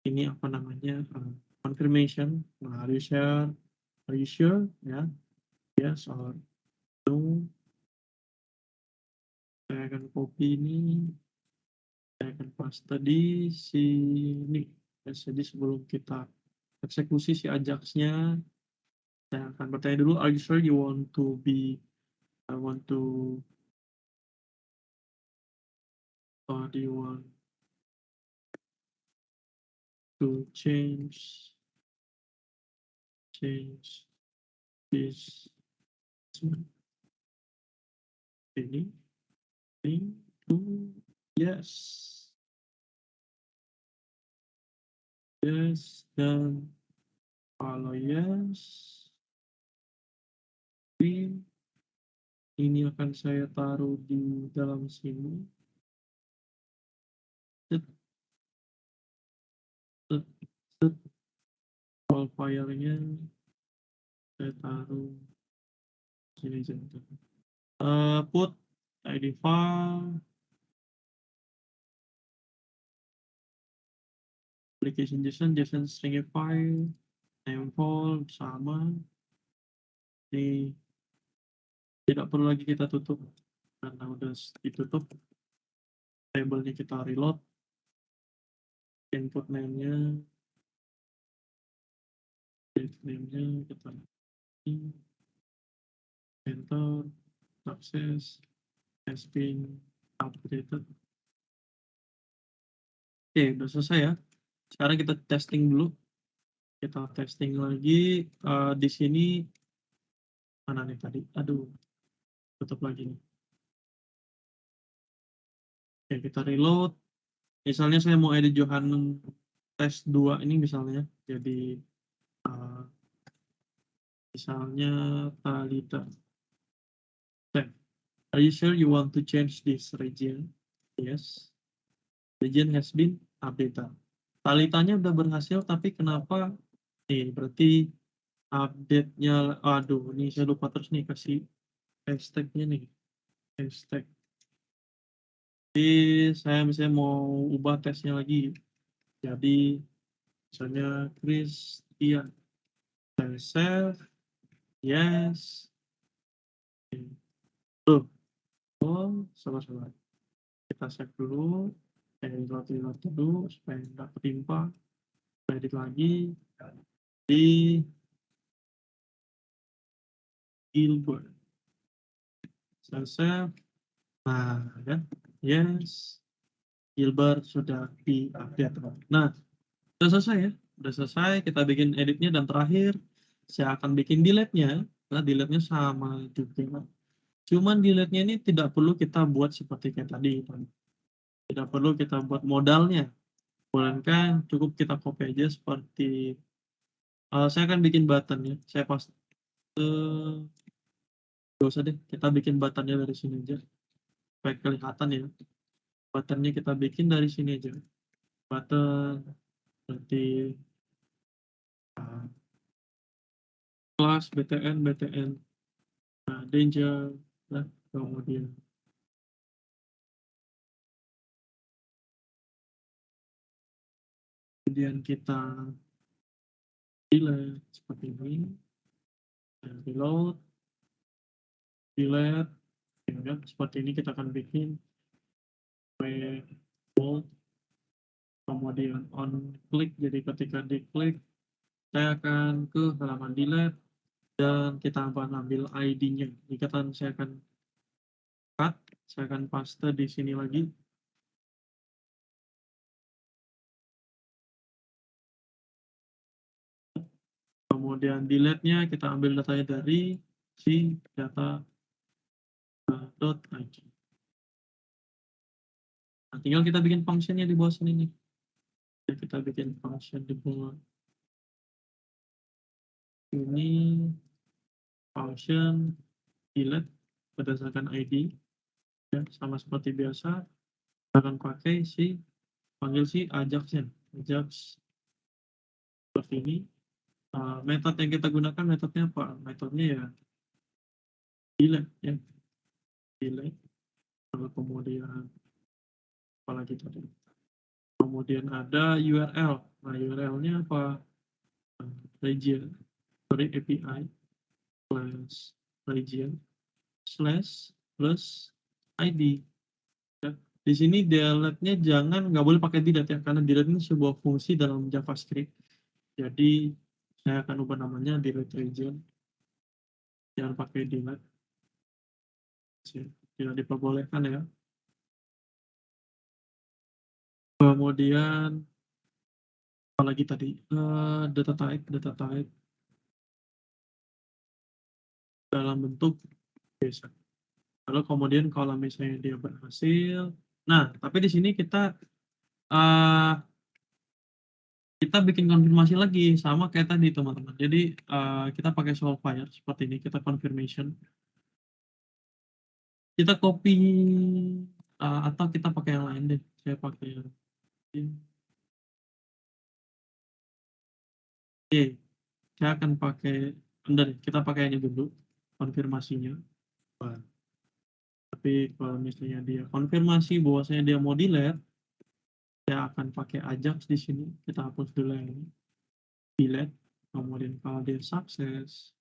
ini apa namanya confirmation. Nah, are you sure? Ya, yes or no. Saya akan copy ini, saya akan paste di sini. Jadi sebelum kita eksekusi si Ajax-nya, saya akan bertanya dulu, are you sure you want to be, I want to, do you want to change this ini to yes. Yes, dan kalau yes, ini akan saya taruh di dalam sini. Set, set, set. File filenya saya taruh sini aja. Put ID file, application JSON string file, name file sama. Ini tidak perlu lagi kita tutup karena udah ditutup. Labelnya kita reload, input name-nya, date name-nya kita enter, success, has been updated. Oke, udah selesai ya. Sekarang kita testing dulu. Kita testing lagi di sini. Mana nih tadi? Aduh, tutup lagi nih. Oke, kita reload. Misalnya saya mau edit Johan tes 2 ini misalnya. Jadi misalnya Talita. Are you sure you want to change this region? Yes. Region has been updated. Talitanya udah berhasil, tapi kenapa? Berarti update-nya, aduh, ini saya lupa terus nih kasih hashtag-nya nih. Hashtag. Jadi saya misalnya mau ubah tesnya lagi. Jadi misalnya Christian. Saya save. Yes. Tuh. Oh, salah. Kita save dulu. Reload dulu supaya nggak ketimpa. Edit lagi. Di Gilbert. Saya save. Nah, kan? Yes. Gilbert sudah di-update. Nah, udah selesai ya. Udah selesai, kita bikin editnya dan terakhir saya akan bikin delete-nya. Nah, delete-nya sama juga. Cuman delete-nya ini tidak perlu kita buat seperti kayak tadi. Tidak perlu kita buat modalnya. Melainkan cukup kita copy aja seperti saya akan bikin button ya. Saya pas gak usah deh, kita bikin buttonnya dari sini aja. Supaya kelihatan ya. Buttonnya kita bikin dari sini aja. Button berarti kelas BTN danger, nah, kemudian kita delete seperti ini, dan reload, delete, ya, seperti ini kita akan bikin bold, kemudian on click, jadi ketika diklik saya akan ke halaman delete dan kita akan ambil ID-nya. Ikatan saya akan cut, saya akan paste di sini lagi. Kemudian delete-nya kita ambil datanya dari si data .id. Nah, tinggal kita bikin function-nya di bawah sini nih. Jadi kita bikin function di bawah ini, function delete berdasarkan ID, ya, sama seperti biasa. Kita akan pakai panggil si Ajax-nya, Ajax seperti ini. Metode yang kita gunakan metodenya apa? Metodenya ya delete, ya delete. Kemudian apalagi tadi? Kemudian ada URL. Nah, URL-nya apa? Region, API plus region slash plus ID. Ya. Di sini delete-nya nggak boleh pakai delete ya, karena delete ini sebuah fungsi dalam JavaScript. Jadi saya akan ubah namanya delete region. Jangan pakai delete. Tidak diperbolehkan ya. Kemudian apalagi tadi data type dalam bentuk JSON. Lalu kemudian kalau misalnya dia berhasil, nah tapi di sini kita bikin konfirmasi lagi sama kayak tadi teman-teman. Jadi kita pakai Solfire seperti ini, kita confirmation, kita copy atau kita pakai yang lain deh. Saya pakai yang ini. Oke, saya akan pakai, bentar, kita pakai ini dulu konfirmasinya. Wah, tapi kalau misalnya dia konfirmasi bahwasanya dia mau delete, saya akan pakai Ajax di sini. Kita hapus dulu yang ini, delete. Kemudian kalau dia sukses,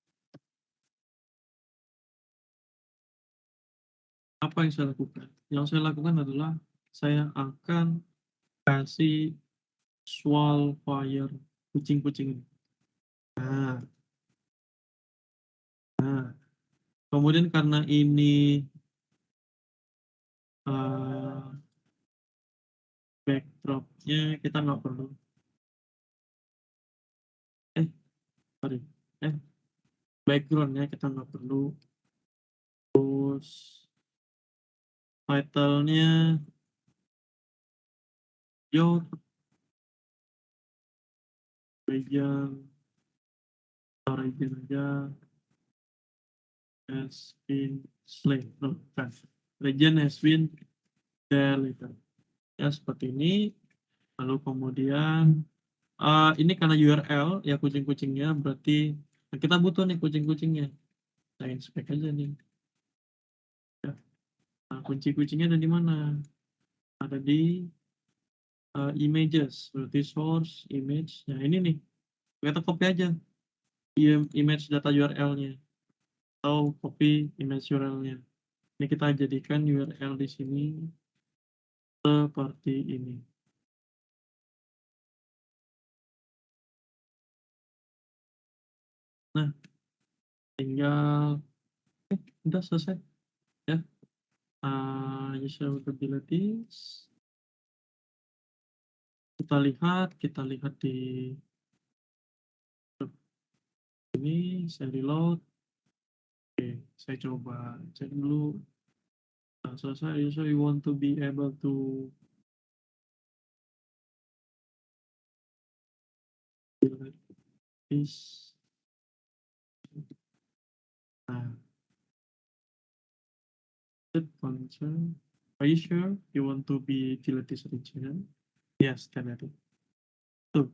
apa yang saya lakukan? Yang saya lakukan adalah saya akan kasih swal fire kucing-kucing ini. Nah, kemudian karena ini backdropnya kita nggak perlu. Backgroundnya kita nggak perlu. Terus title-nya your region aja has been slain. No, bukan. Region has been deleted. Ya seperti ini. Lalu kemudian ini karena URL ya kucing-kucingnya, berarti kita butuh nih kucing-kucingnya. Saya inspect aja nih. Ya. Nah, kunci-kucingnya ada di mana? Ada di images, berarti source image. Nah ini nih, kita copy aja image data URL-nya atau copy image URL-nya. Ini kita jadikan URL di sini seperti ini. Nah, tinggal udah selesai ya. User capabilities. Kita lihat di ini, saya reload. Oke, saya coba cek dulu. Nah, selesai. So you want to be able to delete this. Nah, concern. Are you sure you want to be delete this region? Yes, delete it. Tuh.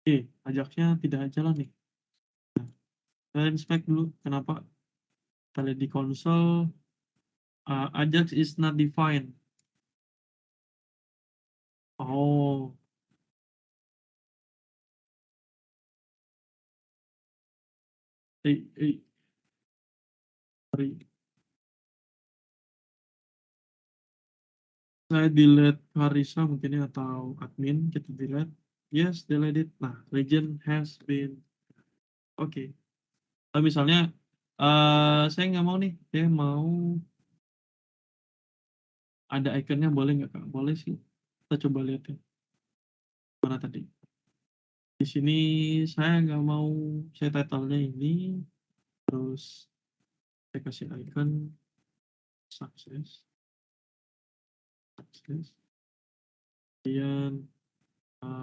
Oke, Ajaxnya tidak jalan nih. Nah, kita inspect dulu. Kenapa? Kita lihat di konsol. Ajax is not defined. Oh. Sorry. Saya delete Karisa mungkin ya, atau admin, kita delete. Yes, delete it. Nah, region has been. Oke. Misalnya saya nggak mau nih, saya mau ada ikonnya, boleh nggak Kak? Boleh sih. Kita coba lihat ya. Mana tadi? Di sini saya nggak mau, saya title-nya ini, terus saya kasih icon sukses. Kemudian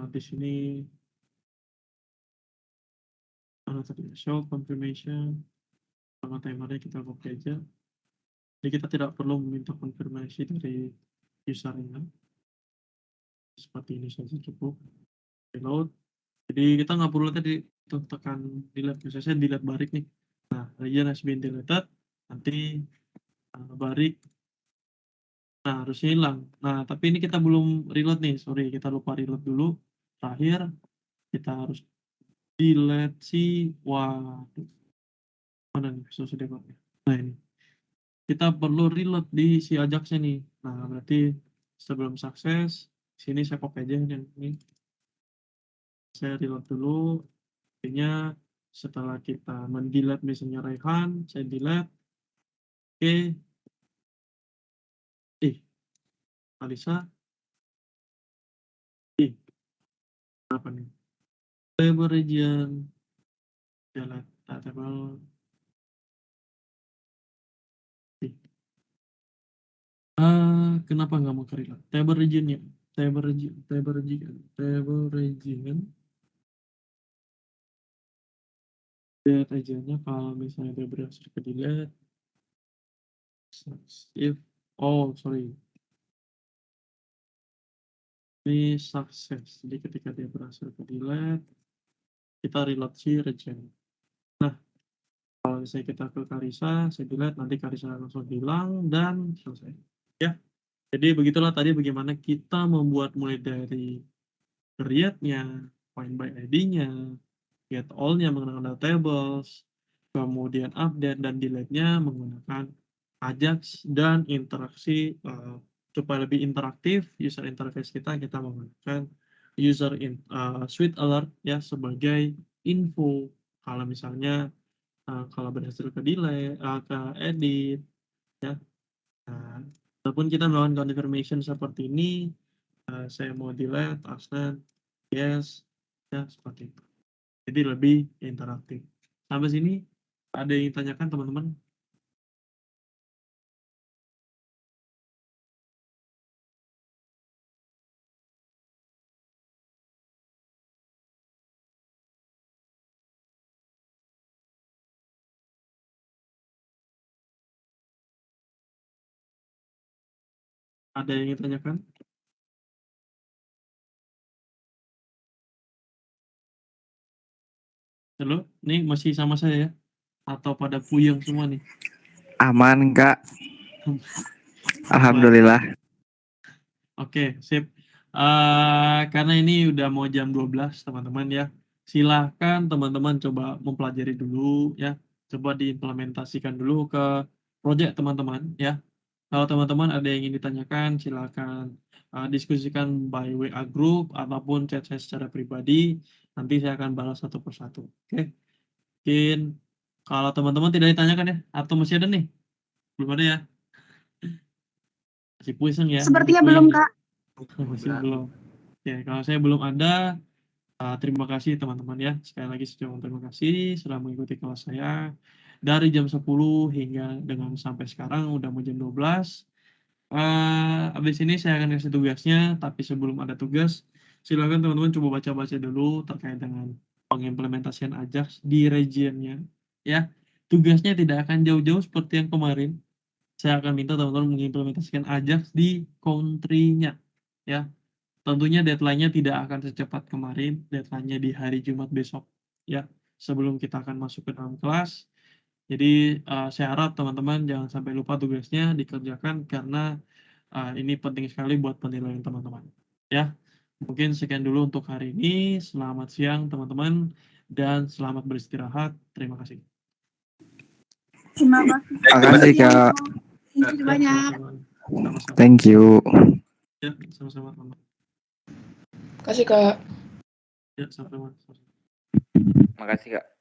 di sini mana tadi? Show confirmation. Sama timernya kita copy aja. Jadi kita tidak perlu meminta konfirmasi dari usernya. Seperti ini saja cukup. Reload. Jadi kita nggak perlu tadi tekan delete. Misalnya saya delete barik nih. Nah, region has been deleted. Nanti barik. Nah, harusnya hilang. Nah, tapi ini kita belum reload nih. Sorry, kita lupa reload dulu. Terakhir, kita harus delete si. Waduh. Mana nih susah deh. Nah, ini. Kita perlu reload di si Ajaxnya nih. Nah, berarti sebelum sukses, sini saya copy aja yang ini. Saya reload dulu. Artinya setelah kita mendelete misalnya Rehan, saya delete. Oke. Alisa. apa nih? Table region. Jalan table. Kenapa nggak mau relate? Table region. Lihat aja kalau misalnya dia berhasil ke delete. Ini sukses. Jadi ketika dia berhasil ke delete, kita reload si region. Nah, kalau misalnya kita ke Karisa, saya delete, nanti Karisa langsung hilang dan selesai. Ya, jadi begitulah tadi bagaimana kita membuat mulai dari create-nya, find by ID-nya, get all-nya menggunakan tables, kemudian update dan delete-nya menggunakan Ajax dan interaksi supaya lebih interaktif user interface kita menggunakan suite alert ya sebagai info kalau misalnya kalau berhasil ke delete ke edit ya ataupun kita melakukan confirmation seperti ini saya mau delete absent yes ya seperti itu jadi lebih interaktif sampai sini ada yang ditanyakan teman-teman. Ada yang ingin tanyakan? Halo, ini masih sama saya ya? Atau pada puyeng semua nih? Aman, Kak. Alhamdulillah. Oke, sip. Karena ini udah mau jam 12, teman-teman ya. Silahkan teman-teman coba mempelajari dulu ya. Coba diimplementasikan dulu ke project teman-teman ya. Kalau teman-teman ada yang ingin ditanyakan, silakan diskusikan by WA group ataupun chat saya secara pribadi. Nanti saya akan balas satu persatu. Oke. Mungkin kalau teman-teman tidak ditanyakan ya, atau masih ada nih? Belum ada ya? Masih pusing ya? Sepertinya Masih belum, puyeng ya? Kak. Masih belum. Oke, kalau saya belum ada, terima kasih teman-teman ya. Sekali lagi saya ucapkan terima kasih sudah mengikuti kelas saya dari jam 10 hingga dengan sampai sekarang udah mau jam 12. Habis ini saya akan kasih tugasnya, tapi sebelum ada tugas, silakan teman-teman coba baca-baca dulu terkait dengan pengimplementasian Ajax di regionnya. Ya, tugasnya tidak akan jauh-jauh seperti yang kemarin. Saya akan minta teman-teman mengimplementasikan Ajax di country-nya. Ya, tentunya deadline-nya tidak akan secepat kemarin, deadline-nya di hari Jumat besok. Ya, sebelum kita akan masuk ke dalam kelas. Jadi saya harap teman-teman jangan sampai lupa tugasnya dikerjakan karena ini penting sekali buat penilaian teman-teman. Ya, mungkin sekian dulu untuk hari ini. Selamat siang teman-teman dan selamat beristirahat. Terima kasih. Terima kasih. Makasih, Kak. Thank you banyak. Sama-sama. Thank you. Ya, sama-sama. Kasih Kak. Ya, sama-sama. Makasih, Kak.